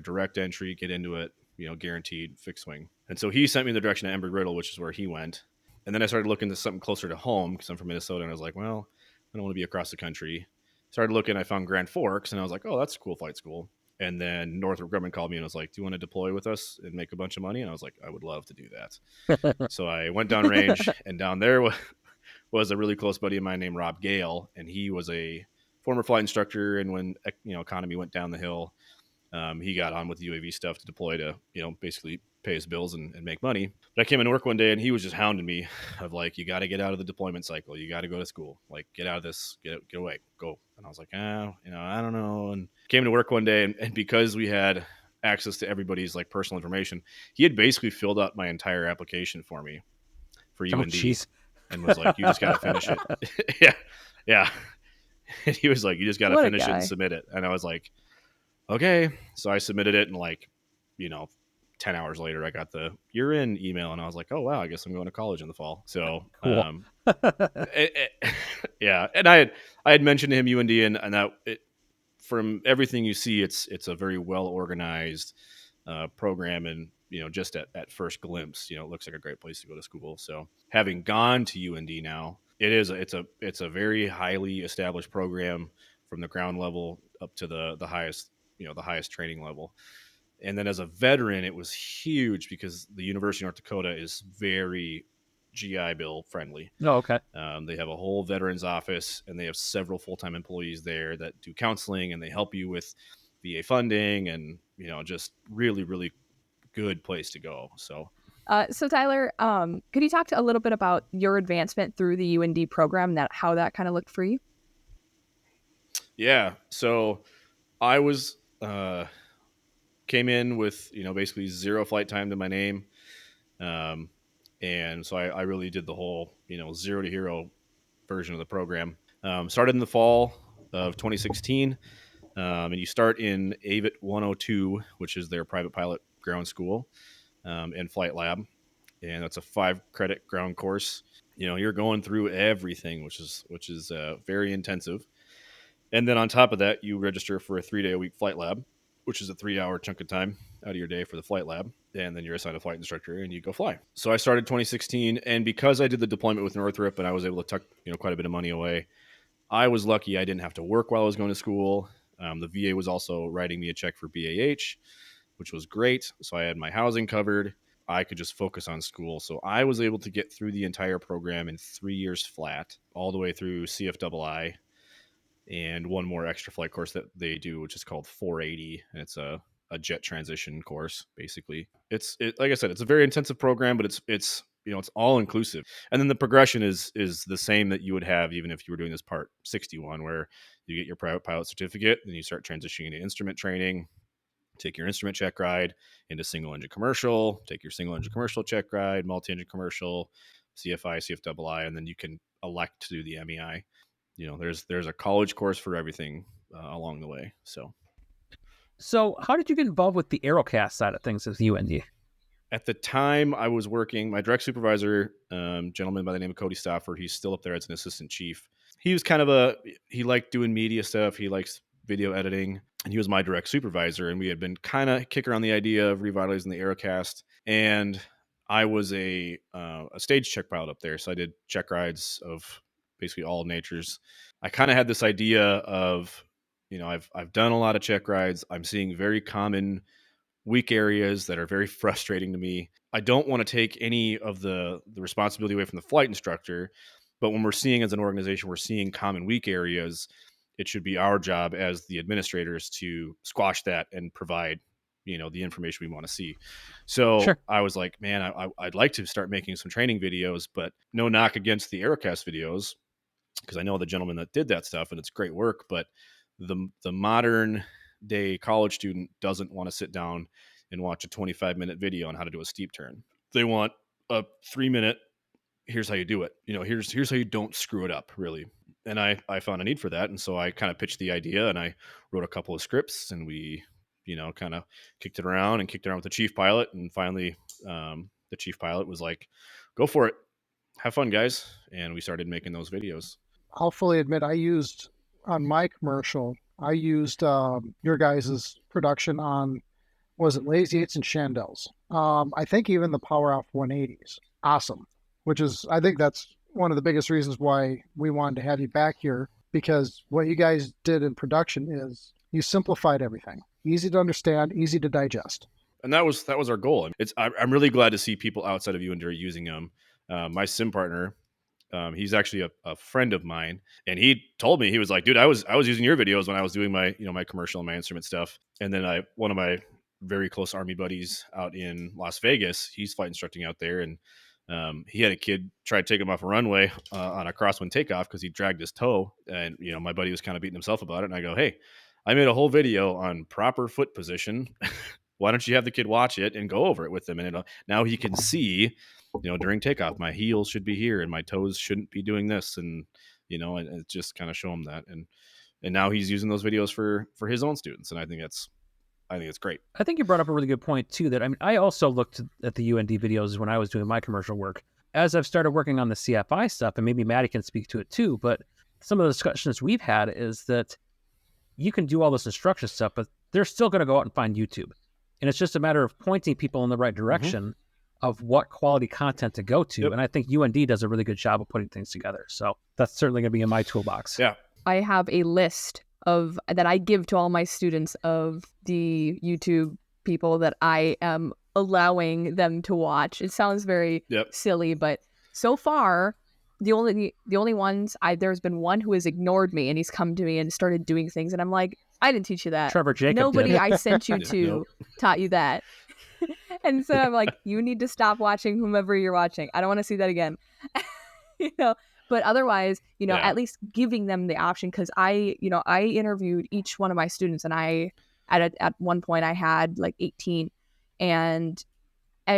[SPEAKER 11] direct entry, get into it, guaranteed fixed wing. And so he sent me in the direction of Embry-Riddle, which is where he went. And then I started looking to something closer to home because I'm from Minnesota, and I was like, well, I don't want to be across the country. Started looking, I found Grand Forks, and I was like, oh, that's a cool flight school. And then Northrop Grumman called me and was like, do you want to deploy with us and make a bunch of money? And I was like, I would love to do that. So I went down range, and down there was a really close buddy of mine named Rob Gale, and he was a former flight instructor. And when economy went down the hill, he got on with the UAV stuff to deploy to basically pay his bills and make money. But I came into work one day, and he was just hounding me of like, you got to get out of the deployment cycle. You got to go to school. Like, get out of this. Get away. Go. And I was like, I don't know. And came to work one day, and because we had access to everybody's like personal information, he had basically filled out my entire application for me for UND, and was like, you just got to finish it. Yeah. And he was like, you just got to finish it and submit it. And I was like, okay. So I submitted it, and 10 hours later, I got the "you're in" email, and I was like, oh wow, I guess I'm going to college in the fall. So cool. Yeah. And I had mentioned to him UND, and that from everything you see, it's a very well organized program, and just at first glimpse, it looks like a great place to go to school. So having gone to UND now, it's a very highly established program from the ground level up to the highest the highest training level. And then as a veteran, it was huge because the University of North Dakota is very GI Bill friendly.
[SPEAKER 5] Oh, okay.
[SPEAKER 11] They have a whole veterans office, and they have several full-time employees there that do counseling, and they help you with VA funding, and just really, really good place to go. So
[SPEAKER 7] Tyler, could you talk a little bit about your advancement through the UND program, how that kind of looked for you?
[SPEAKER 11] Yeah. So I was came in with basically 0 flight time to my name, and so I really did the whole 0 to hero version of the program. Started in the fall of 2016, and you start in AVIT 102, which is their private pilot ground school and flight lab, and that's a 5-credit ground course. You're going through everything, which is very intensive. And then on top of that, you register for a 3-day-a-week flight lab, which is a 3-hour chunk of time out of your day for the flight lab. And then you're assigned a flight instructor and you go fly. So I started 2016. And because I did the deployment with Northrop and I was able to tuck quite a bit of money away, I was lucky I didn't have to work while I was going to school. The VA was also writing me a check for BAH, which was great. So I had my housing covered. I could just focus on school. So I was able to get through the entire program in 3 years flat, all the way through CFII, and one more extra flight course that they do, which is called 480. And it's a jet transition course. Basically, it's like I said, it's a very intensive program, but it's all inclusive. And then the progression is the same that you would have even if you were doing this part 61, where you get your private pilot certificate, then you start transitioning into instrument training, take your instrument check ride into single engine commercial, take your single engine commercial check ride, multi-engine commercial, CFI, CFII, and then you can elect to do the MEI. There's a college course for everything along the way.
[SPEAKER 5] So how did you get involved with the Aerocast side of things as UND?
[SPEAKER 11] At the time I was working, my direct supervisor, gentleman by the name of Cody Stafford, he's still up there as an assistant chief. He was he liked doing media stuff. He likes video editing, and he was my direct supervisor. And we had been kind of kicking around the idea of revitalizing the Aerocast. And I was a stage check pilot up there. So I did check rides of basically all natures. I kind of had this idea of, I've done a lot of check rides. I'm seeing very common weak areas that are very frustrating to me. I don't want to take any of the responsibility away from the flight instructor, but when we're seeing as an organization, we're seeing common weak areas, it should be our job as the administrators to squash that and provide, the information we want to see. So sure. I was like, man, I'd like to start making some training videos, but no knock against the Aerocast videos, because I know the gentleman that did that stuff and it's great work, but the modern day college student doesn't want to sit down and watch a 25-minute video on how to do a steep turn. They want a 3-minute, here's how you do it. Here's how you don't screw it up, really. And I found a need for that. And so I kind of pitched the idea and I wrote a couple of scripts and we, kind of kicked it around with the chief pilot. And finally, the chief pilot was like, go for it. Have fun, guys. And we started making those videos.
[SPEAKER 6] I'll fully admit on my commercial, I used your guys' production on, was it Lazy 8s and Chandels? I think even the Power Off 180s. Awesome. I think that's one of the biggest reasons why we wanted to have you back here, because what you guys did in production is you simplified everything. Easy to understand, easy to digest.
[SPEAKER 11] And that was our goal. I'm really glad to see people outside of UND are using them. My sim partner, he's actually a friend of mine, and he told me, he was like, dude, I was using your videos when I was doing my, my commercial and my instrument stuff. And then one of my very close Army buddies out in Las Vegas, he's flight instructing out there. And he had a kid try to take him off a runway on a crosswind takeoff because he dragged his toe. And, my buddy was kind of beating himself about it. And I go, hey, I made a whole video on proper foot position. Why don't you have the kid watch it and go over it with him? And now he can see, during takeoff, my heels should be here and my toes shouldn't be doing this. And, and just kind of show him that. And now he's using those videos for his own students. And I think it's great.
[SPEAKER 5] I think you brought up a really good point too, that I also looked at the UND videos when I was doing my commercial work. As I've started working on the CFI stuff, and maybe Maddie can speak to it too, but some of the discussions we've had is that you can do all this instruction stuff, but they're still going to go out and find YouTube. And it's just a matter of pointing people in the right direction of what quality content to go to. Yep. And I think UND does a really good job of putting things together. So that's certainly going to be in my toolbox.
[SPEAKER 11] Yeah.
[SPEAKER 7] I have a list that I give to all my students of the YouTube people that I am allowing them to watch. It sounds very silly, but so far, the only ones there's been one who has ignored me, and he's come to me and started doing things, and I'm like, I didn't teach you that.
[SPEAKER 5] Trevor Jacob
[SPEAKER 7] Nobody
[SPEAKER 5] did.
[SPEAKER 7] I sent you to taught you that. And so I'm like, you need to stop watching whomever you're watching. I don't want to see that again. But otherwise, at least giving them the option, because I interviewed each one of my students, and at one point I had like 18, and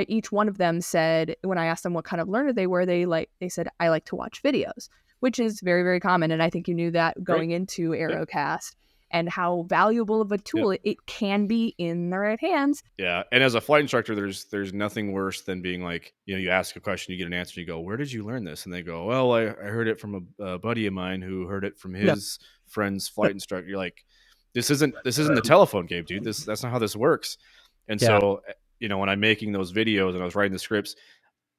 [SPEAKER 7] each one of them said, when I asked them what kind of learner they were, they said, I like to watch videos, which is very, very common. And I think you knew that going into Aerocast and how valuable of a tool it can be in the right hands.
[SPEAKER 11] Yeah. And as a flight instructor, there's nothing worse than being like, you ask a question, you get an answer, you go, where did you learn this? And they go, well, I heard it from a buddy of mine who heard it from his friend's flight instructor. You're like, this isn't the telephone game, dude. That's not how this works. And so, when I'm making those videos and I was writing the scripts,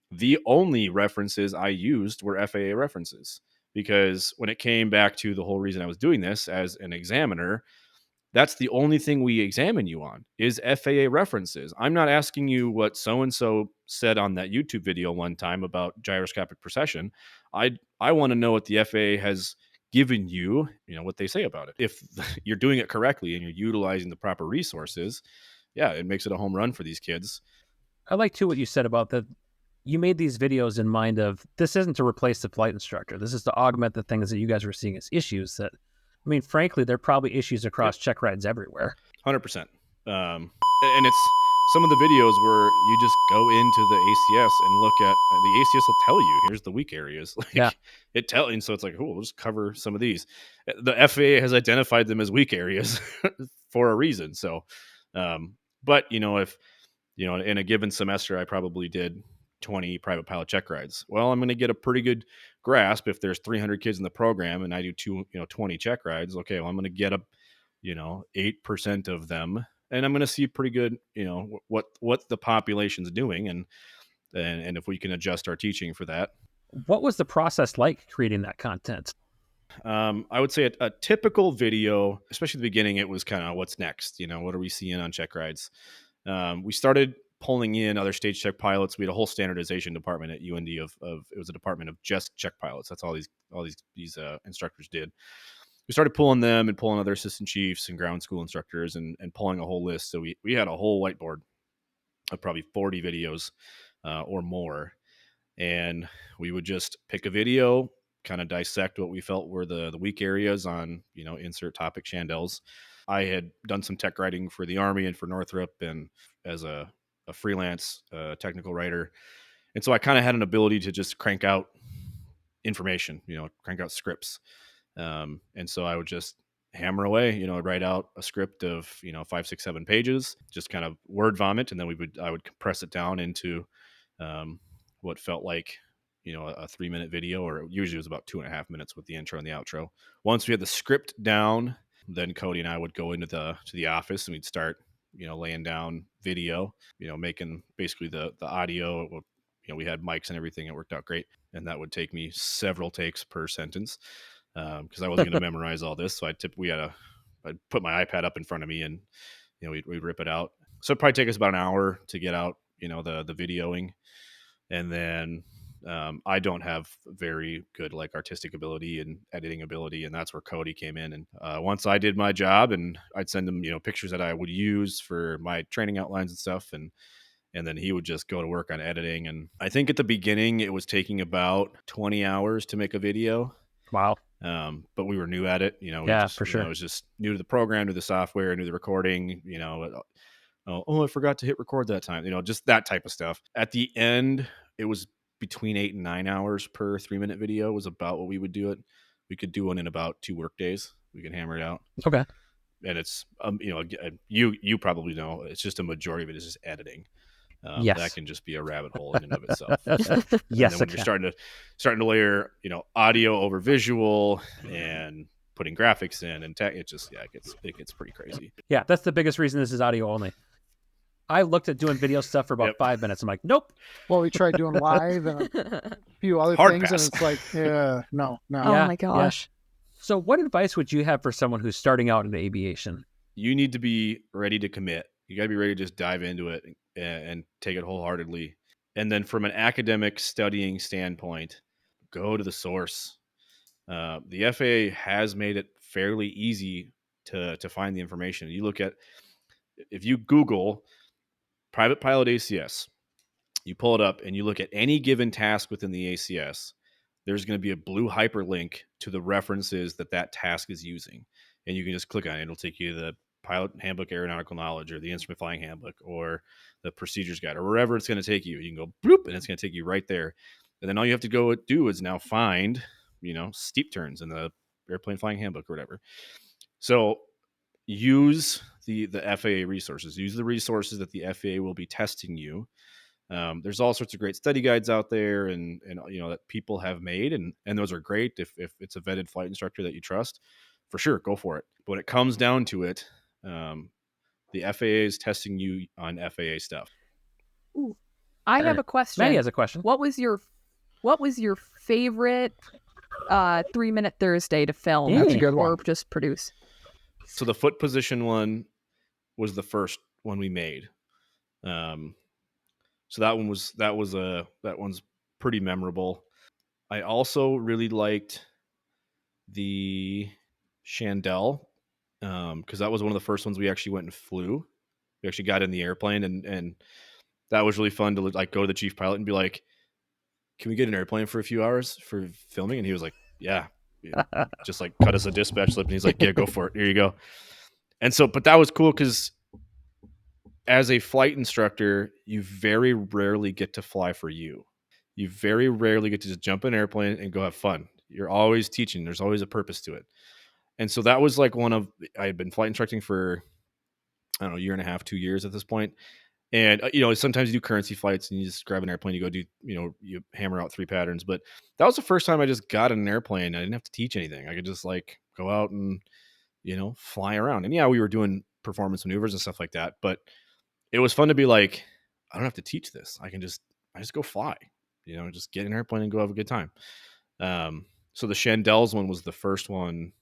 [SPEAKER 11] the only references I used were FAA references, because when it came back to the whole reason I was doing this as an examiner, that's the only thing we examine you on is FAA references. I'm not asking you what so-and-so said on that YouTube video one time about gyroscopic precession. I want to know what the FAA has given you, what they say about it. If you're doing it correctly and you're utilizing the proper resources, it makes it a home run for these kids.
[SPEAKER 5] I like too what you said about that. You made these videos in mind of, this isn't to replace the flight instructor. This is to augment the things that you guys were seeing as issues that, frankly, they're probably issues across check rides everywhere.
[SPEAKER 11] 100%. And it's some of the videos where you just go into the ACS and look at, the ACS will tell you, here's the weak areas. And so it's like, we'll just cover some of these. The FAA has identified them as weak areas for a reason. So, but if, in a given semester, I probably did 20 private pilot check rides. Well, I'm going to get a pretty good grasp if there's 300 kids in the program and I do 20 check rides. Okay, well, I'm going to get 8% of them, and I'm going to see pretty good, what the population's doing, and if we can adjust our teaching for that.
[SPEAKER 5] What was the process like creating that content?
[SPEAKER 11] I would say a typical video, especially at the beginning, it was kind of what's next. What are we seeing on check rides? We started pulling in other stage check pilots. We had a whole standardization department at UND of it was a department of just check pilots. That's all these instructors did. We started pulling them and pulling other assistant chiefs and ground school instructors and pulling a whole list. So we had a whole whiteboard of probably 40 videos or more. And we would just pick a video, kind of dissect what we felt were the weak areas on, insert topic Chandels. I had done some tech writing for the Army and for Northrop, and as a freelance technical writer. And so I kind of had an ability to just crank out information, crank out scripts. And so I would just hammer away, I'd write out a script of, 5, 6, 7 pages, just kind of word vomit. And then I would compress it down into what felt like, a 3-minute video, or usually it was about 2.5 minutes with the intro and the outro. Once we had the script down, then Cody and I would go into the office and we'd start, laying down video, making basically the audio. We had mics and everything. It worked out great. And that would take me several takes per sentence because I wasn't going to memorize all this. So I'd put my iPad up in front of me and, we'd rip it out. So it'd probably take us about an hour to get out, the videoing. And then I don't have very good artistic ability and editing ability, and that's where Cody came in. And once I did my job, and I'd send him pictures that I would use for my training outlines and stuff, and then he would just go to work on editing. And I think at the beginning it was taking about 20 hours to make a video.
[SPEAKER 5] Wow.
[SPEAKER 11] But we were new at it,
[SPEAKER 5] for sure.
[SPEAKER 11] I was just new to the program, to the software, new to the recording, I forgot to hit record that time, just that type of stuff. At the end, it was between 8 and 9 hours per 3-minute video was about what we would do it. We could do one in about 2 work days. We could hammer it out.
[SPEAKER 5] Okay.
[SPEAKER 11] And it's, you probably know, it's just a majority of it is just editing.
[SPEAKER 5] Yes.
[SPEAKER 11] That can just be a rabbit hole in and of itself.
[SPEAKER 5] Yes.
[SPEAKER 11] And then when you're starting to layer, audio over visual and putting graphics in and tech, it gets pretty crazy.
[SPEAKER 5] Yeah. That's the biggest reason this is audio only. I looked at doing video stuff for about 5 minutes. I'm like, nope.
[SPEAKER 6] Well, we tried doing live and a few other
[SPEAKER 11] Hard
[SPEAKER 6] things,
[SPEAKER 11] pass.
[SPEAKER 6] and it's like, no.
[SPEAKER 7] Oh my gosh.
[SPEAKER 5] Yeah. So what advice would you have for someone who's starting out in aviation?
[SPEAKER 11] You need to be ready to commit You got to be ready to just dive into it and take it wholeheartedly. And then from an academic studying standpoint, go to the source. The FAA has made it fairly easy to find the information. You look at, if you Google private pilot ACS, you pull it up and you look at any given task within the ACS, there's going to be a blue hyperlink to the references that task is using. And you can just click on it. It'll take you to the Pilot Handbook Aeronautical Knowledge or the Instrument Flying Handbook or the Procedures Guide or wherever it's going to take you. You can go bloop and it's going to take you right there. And then all you have to go do is now find, steep turns in the Airplane Flying Handbook or whatever. So use the FAA resources. Use the resources that the FAA will be testing you. There's all sorts of great study guides out there and that people have made, and those are great if it's a vetted flight instructor that you trust. For sure, go for it. But when it comes down to it, the FAA is testing you on FAA stuff.
[SPEAKER 7] Ooh, I have a question.
[SPEAKER 5] Maddie has a question.
[SPEAKER 7] What was your favorite 3-minute Thursday to film?
[SPEAKER 6] That's a good
[SPEAKER 7] or
[SPEAKER 6] one.
[SPEAKER 7] just produce?
[SPEAKER 11] So the foot position one was the first one we made. So that one's pretty memorable. I also really liked the Chandelle because that was one of the first ones we actually went and flew. We actually got in the airplane and that was really fun to like go to the chief pilot and be like, "Can we get an airplane for a few hours for filming?" And he was like, "Yeah." Just like cut us a dispatch slip and he's like, "Yeah, go for it. Here you go." And so, but that was cool because as a flight instructor, you very rarely get to fly for you. You very rarely get to just jump in an airplane and go have fun. You're always teaching. There's always a purpose to it. And so that was like I had been flight instructing for, I don't know, 1.5, 2 years at this point. And, sometimes you do currency flights and you just grab an airplane, you go do, you hammer out 3 patterns. But that was the first time I just got in an airplane. I didn't have to teach anything. I could just like go out and, fly around. And yeah, we were doing performance maneuvers and stuff like that. But it was fun to be like, I don't have to teach this. I just go fly, just get in an airplane and go have a good time. So the Chandelles one was the first one.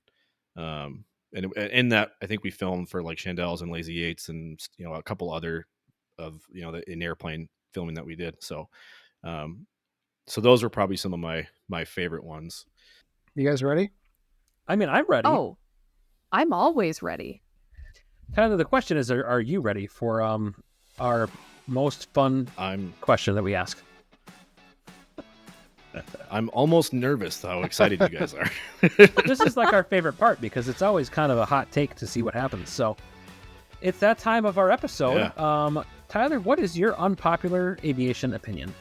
[SPEAKER 11] And in that, I think we filmed for like Chandelles and Lazy Eights and, a couple other of, the in airplane filming that we did. So, so those were probably some of my favorite ones.
[SPEAKER 6] You guys ready?
[SPEAKER 5] I mean, I'm ready.
[SPEAKER 7] Oh, I'm always ready.
[SPEAKER 5] Kind of the question is, are you ready for our most fun question that we ask?
[SPEAKER 11] I'm almost nervous how excited you guys are.
[SPEAKER 5] This is like our favorite part because it's always kind of a hot take to see what happens. So it's that time of our episode. Yeah. Tyler, what is your unpopular aviation opinion?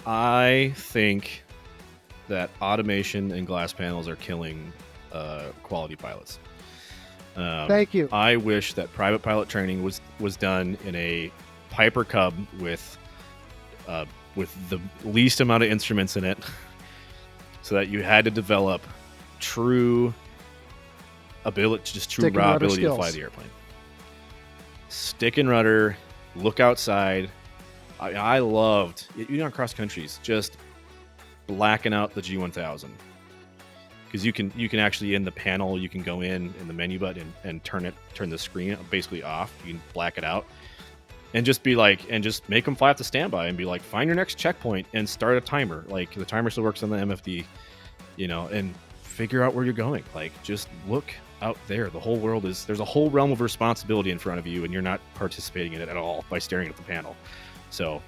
[SPEAKER 11] I think that automation and glass panels are killing quality pilots.
[SPEAKER 6] Thank you.
[SPEAKER 11] I wish that private pilot training was done in a Piper Cub with the least amount of instruments in it, so that you had to develop true ability, just true raw ability skills to fly the airplane. Stick and rudder, look outside. I loved, on cross countries, just blacking out the G1000. Because you can actually, in the panel, you can go in the menu button and turn the screen basically off. You can black it out and just be like, and just make them fly at the standby and be like, find your next checkpoint and start a timer. Like the timer still works on the MFD, and figure out where you're going. Like just look out there. The whole world there's a whole realm of responsibility in front of you and you're not participating in it at all by staring at the panel. So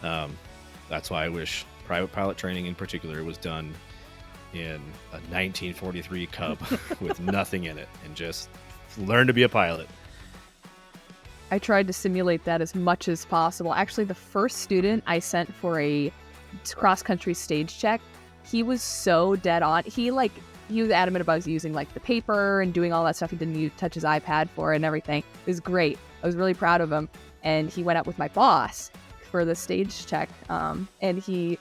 [SPEAKER 11] that's why I wish private pilot training in particular was done in a 1943 Cub with nothing in it and just learn to be a pilot.
[SPEAKER 7] I tried to simulate that as much as possible. Actually, the first student I sent for a cross-country stage check, he was so dead on. He was adamant about using like the paper and doing all that stuff. He didn't touch his iPad for it and everything. It was great. I was really proud of him. And he went out with my boss for the stage check. And he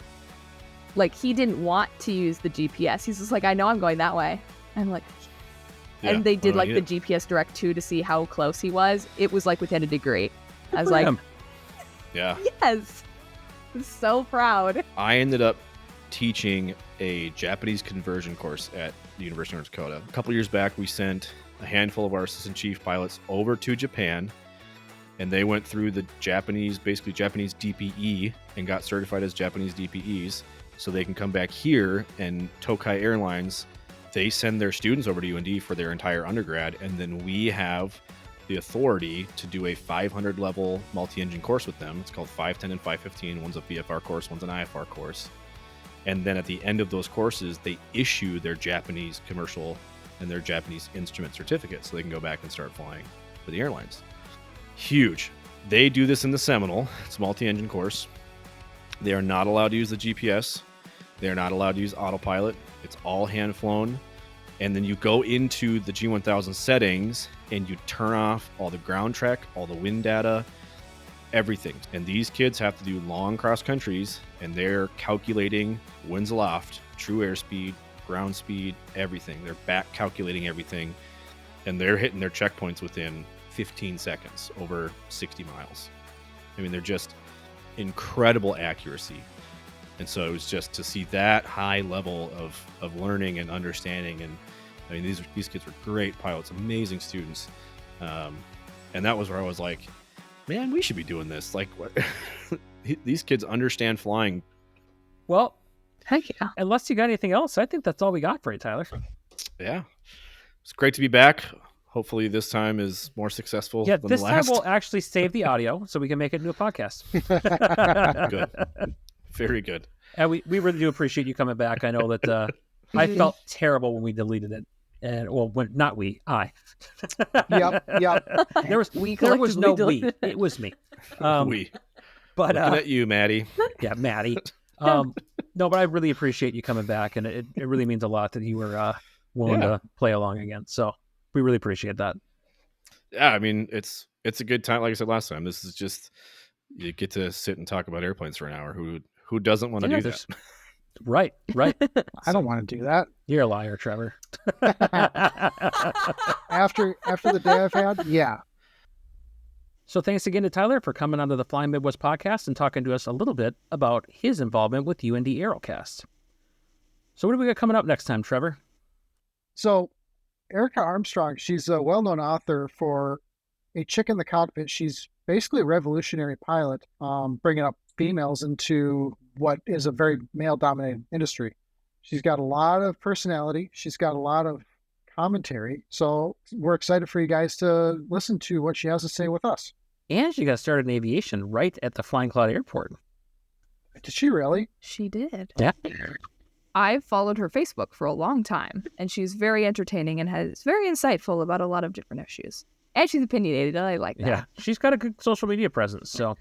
[SPEAKER 7] didn't want to use the GPS. He's just like, I know I'm going that way. I'm like, yeah, and they did the GPS Direct 2 to see how close he was. It was like within a degree. I was like,
[SPEAKER 11] yeah,
[SPEAKER 7] yes. I'm so proud.
[SPEAKER 11] I ended up teaching a Japanese conversion course at the University of North Dakota. A couple years back, we sent a handful of our assistant chief pilots over to Japan, and they went through the basically Japanese DPE, and got certified as Japanese DPEs, so they can come back here. And Tokai Airlines, they send their students over to UND for their entire undergrad, and then we have the authority to do a 500 level multi-engine course with them. It's called 510 and 515. One's a VFR course, one's an IFR course. And then at the end of those courses, they issue their Japanese commercial and their Japanese instrument certificate, so they can go back and start flying for the airlines. Huge. They do this in the Seminole. It's a multi-engine course. They are not allowed to use the GPS. They are not allowed to use autopilot. It's all hand flown. And then you go into the G1000 settings and you turn off all the ground track, all the wind data, everything. And these kids have to do long cross countries, and they're calculating winds aloft, true airspeed, ground speed, everything. They're back calculating everything, and they're hitting their checkpoints within 15 seconds over 60 miles. I mean, they're just incredible accuracy. And so it was just to see that high level of learning and understanding. And I mean, these kids were great pilots, amazing students. And that was where I was like, man, we should be doing this. Like, what? These kids understand flying.
[SPEAKER 5] Well,
[SPEAKER 7] heck yeah.
[SPEAKER 5] Unless you got anything else, I think that's all we got for you, Tyler.
[SPEAKER 11] Yeah. It's great to be back. Hopefully this time is more successful than
[SPEAKER 5] this
[SPEAKER 11] the last.
[SPEAKER 5] time we'll actually save the audio so we can make it into a podcast.
[SPEAKER 11] Good. Very good.
[SPEAKER 5] And we really do appreciate you coming back. I know that I felt terrible when we deleted it. And I.
[SPEAKER 6] Yep.
[SPEAKER 5] There was no we. It was me.
[SPEAKER 11] We.
[SPEAKER 5] But
[SPEAKER 11] looking at you, Maddie.
[SPEAKER 5] Yeah, Maddie. No, but I really appreciate you coming back, and it really means a lot that you were willing to play along again. So we really appreciate that.
[SPEAKER 11] Yeah, I mean, it's a good time. Like I said last time, this is just, you get to sit and talk about airplanes for an hour. Who doesn't want to do that?
[SPEAKER 5] Right.
[SPEAKER 6] I don't want to do that.
[SPEAKER 5] You're a liar, Trevor.
[SPEAKER 6] After the day I've had, yeah.
[SPEAKER 5] So thanks again to Tyler for coming onto the Flying Midwest podcast and talking to us a little bit about his involvement with UND Aerocast. So what do we got coming up next time, Trevor?
[SPEAKER 6] So Erica Armstrong, she's a well-known author for A Chick in the Cockpit. She's basically a revolutionary pilot, bringing up females into what is a very male-dominated industry. She's got a lot of personality. She's got a lot of commentary. So we're excited for you guys to listen to what she has to say with us.
[SPEAKER 5] And she got started in aviation right at the Flying Cloud Airport.
[SPEAKER 6] Did she really?
[SPEAKER 7] She did.
[SPEAKER 5] Yeah.
[SPEAKER 7] I've followed her Facebook for a long time, and she's very entertaining and is very insightful about a lot of different issues. And she's opinionated. I like that.
[SPEAKER 5] Yeah, she's got a good social media presence. So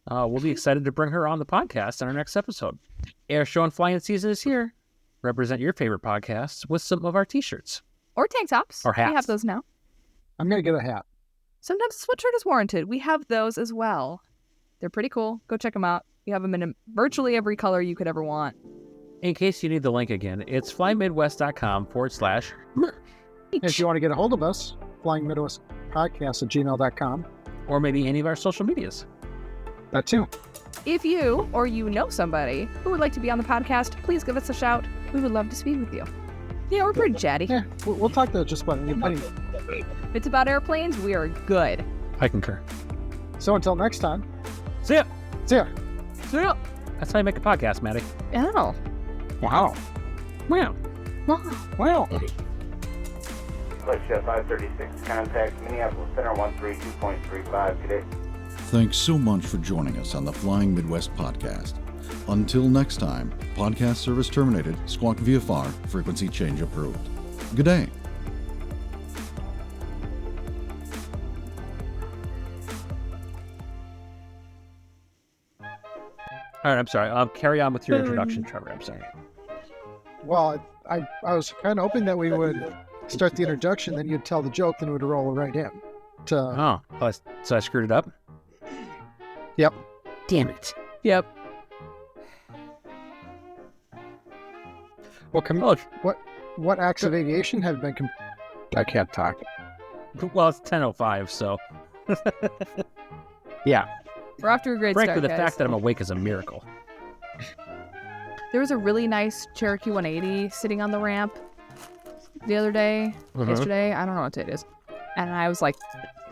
[SPEAKER 5] we'll be excited to bring her on the podcast in our next episode. Air Show and Flying Season is here. Represent your favorite podcasts with some of our t-shirts.
[SPEAKER 7] Or tank tops.
[SPEAKER 5] Or hats.
[SPEAKER 7] We have those now.
[SPEAKER 6] I'm going to get a hat.
[SPEAKER 7] Sometimes a sweatshirt is warranted. We have those as well. They're pretty cool. Go check them out. We have them in virtually every color you could ever want.
[SPEAKER 5] In case you need the link again, it's flymidwest.com/merch.
[SPEAKER 6] If you want to get a hold of us, flyingmidwestpodcast@gmail.com.
[SPEAKER 5] Or maybe any of our social medias.
[SPEAKER 6] That too.
[SPEAKER 7] If you or you know somebody who would like to be on the podcast, please give us a shout. We would love to speak with you. Yeah, we're pretty chatty.
[SPEAKER 6] Yeah, we'll talk to just about anybody.
[SPEAKER 7] If it's about airplanes, we are good.
[SPEAKER 5] I concur.
[SPEAKER 6] So until next time.
[SPEAKER 5] See ya.
[SPEAKER 6] See ya.
[SPEAKER 5] See ya. That's how you make a podcast, Maddie.
[SPEAKER 7] Oh.
[SPEAKER 6] Wow.
[SPEAKER 5] Wow.
[SPEAKER 6] Wow.
[SPEAKER 2] Flight Chef 536, contact Minneapolis Center 132.35 today.
[SPEAKER 3] Thanks so much for joining us on the Flying Midwest podcast. Until next time, podcast service terminated, squawk VFR, frequency change approved. Good day.
[SPEAKER 5] All right, I'm sorry. Carry on with your introduction, Trevor. I'm sorry.
[SPEAKER 6] Well, I was kind of hoping that we would start the introduction, then you'd tell the joke, then it would roll right in.
[SPEAKER 5] So I screwed it up?
[SPEAKER 6] Yep.
[SPEAKER 5] Damn it.
[SPEAKER 7] Yep.
[SPEAKER 6] Well, what acts of aviation have been... I can't talk.
[SPEAKER 5] Well, it's 10:05, so...
[SPEAKER 6] Yeah.
[SPEAKER 7] We're off to a great
[SPEAKER 5] Frankly,
[SPEAKER 7] start,
[SPEAKER 5] the
[SPEAKER 7] guys.
[SPEAKER 5] fact that I'm awake is a miracle.
[SPEAKER 7] There was a really nice Cherokee 180 sitting on the ramp. the other day, yesterday, I don't know what day it is, and I was like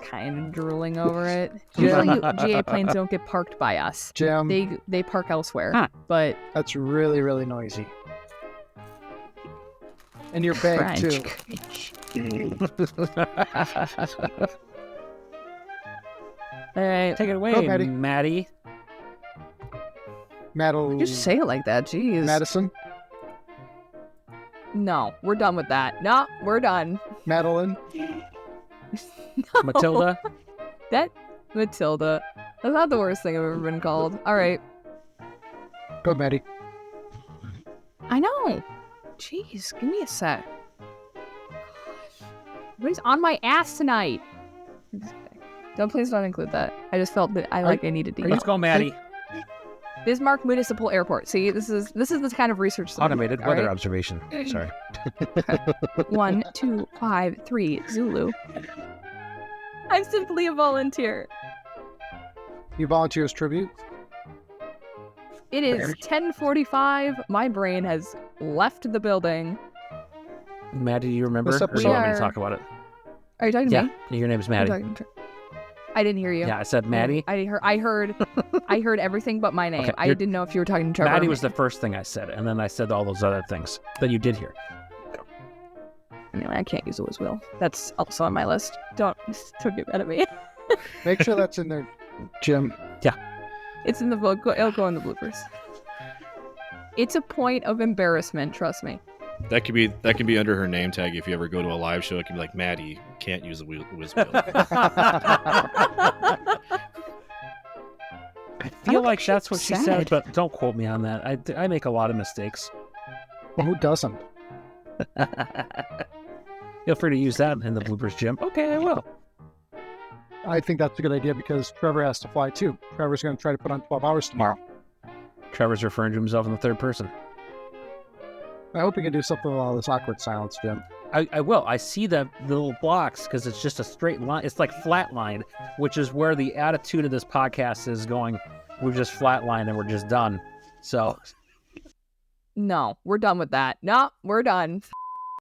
[SPEAKER 7] kind of drooling over it. Usually GA planes don't get parked by us.
[SPEAKER 6] Jim,
[SPEAKER 7] They park elsewhere, but
[SPEAKER 6] that's really, really noisy. And your bag, too.
[SPEAKER 7] All right.
[SPEAKER 5] Take it away,
[SPEAKER 6] Go, Maddie.
[SPEAKER 5] Maddie.
[SPEAKER 6] Maddie.
[SPEAKER 7] Just say it like that, jeez.
[SPEAKER 6] Madison.
[SPEAKER 7] No, we're done with that. No, we're done.
[SPEAKER 6] Madeline.
[SPEAKER 7] No.
[SPEAKER 5] Matilda.
[SPEAKER 7] Matilda. That's not the worst thing I've ever been called. All right.
[SPEAKER 6] Go, Maddie.
[SPEAKER 7] I know. Jeez, give me a sec. Everybody's on my ass tonight. Please don't include that. I just felt that I needed to.
[SPEAKER 5] Let's go, Maddie.
[SPEAKER 7] Bismarck Municipal Airport. See, this is the kind of research.
[SPEAKER 12] Automated weather
[SPEAKER 7] right?
[SPEAKER 12] observation. Sorry.
[SPEAKER 7] 1, 2, 5, 3, Zulu. I'm simply a volunteer.
[SPEAKER 6] You volunteer as tribute?
[SPEAKER 7] It is 10:45. My brain has left the building.
[SPEAKER 5] Maddie, do you remember?
[SPEAKER 6] What's up,
[SPEAKER 5] Or do you want me to talk about it?
[SPEAKER 7] Are you talking to me?
[SPEAKER 5] Yeah, your name's Maddie.
[SPEAKER 7] I didn't hear you.
[SPEAKER 5] Yeah, I said Maddie.
[SPEAKER 7] I heard everything but my name.
[SPEAKER 5] Okay,
[SPEAKER 7] I didn't know if you were talking to Trevor.
[SPEAKER 5] Maddie was the first thing I said, and then I said all those other things that you did hear.
[SPEAKER 7] Anyway, I can't use the whiz wheel. That's also on my list. Don't get mad at me.
[SPEAKER 6] Make sure that's in there, Jim.
[SPEAKER 5] Yeah.
[SPEAKER 7] It's in the book. It'll go in the bloopers. It's a point of embarrassment, trust me.
[SPEAKER 11] That could be under her name tag if you ever go to a live show. It can be like, Maddie can't use the whiz wheel.
[SPEAKER 5] I feel like that's what she said, but don't quote me on that. I make a lot of mistakes.
[SPEAKER 6] Well, who doesn't?
[SPEAKER 5] Feel free to use that in the bloopers, Jim. Okay, I will.
[SPEAKER 6] I think that's a good idea because Trevor has to fly too. Trevor's going to try to put on 12 hours tomorrow.
[SPEAKER 5] Trevor's referring to himself in the third person.
[SPEAKER 6] I hope you can do something with all this awkward silence, Jim.
[SPEAKER 5] I will. I see the little blocks because it's just a straight line. It's like flatlined, which is where the attitude of this podcast is going. We've just flatlined and we're just done. So.
[SPEAKER 7] No, we're done with that. No, we're done.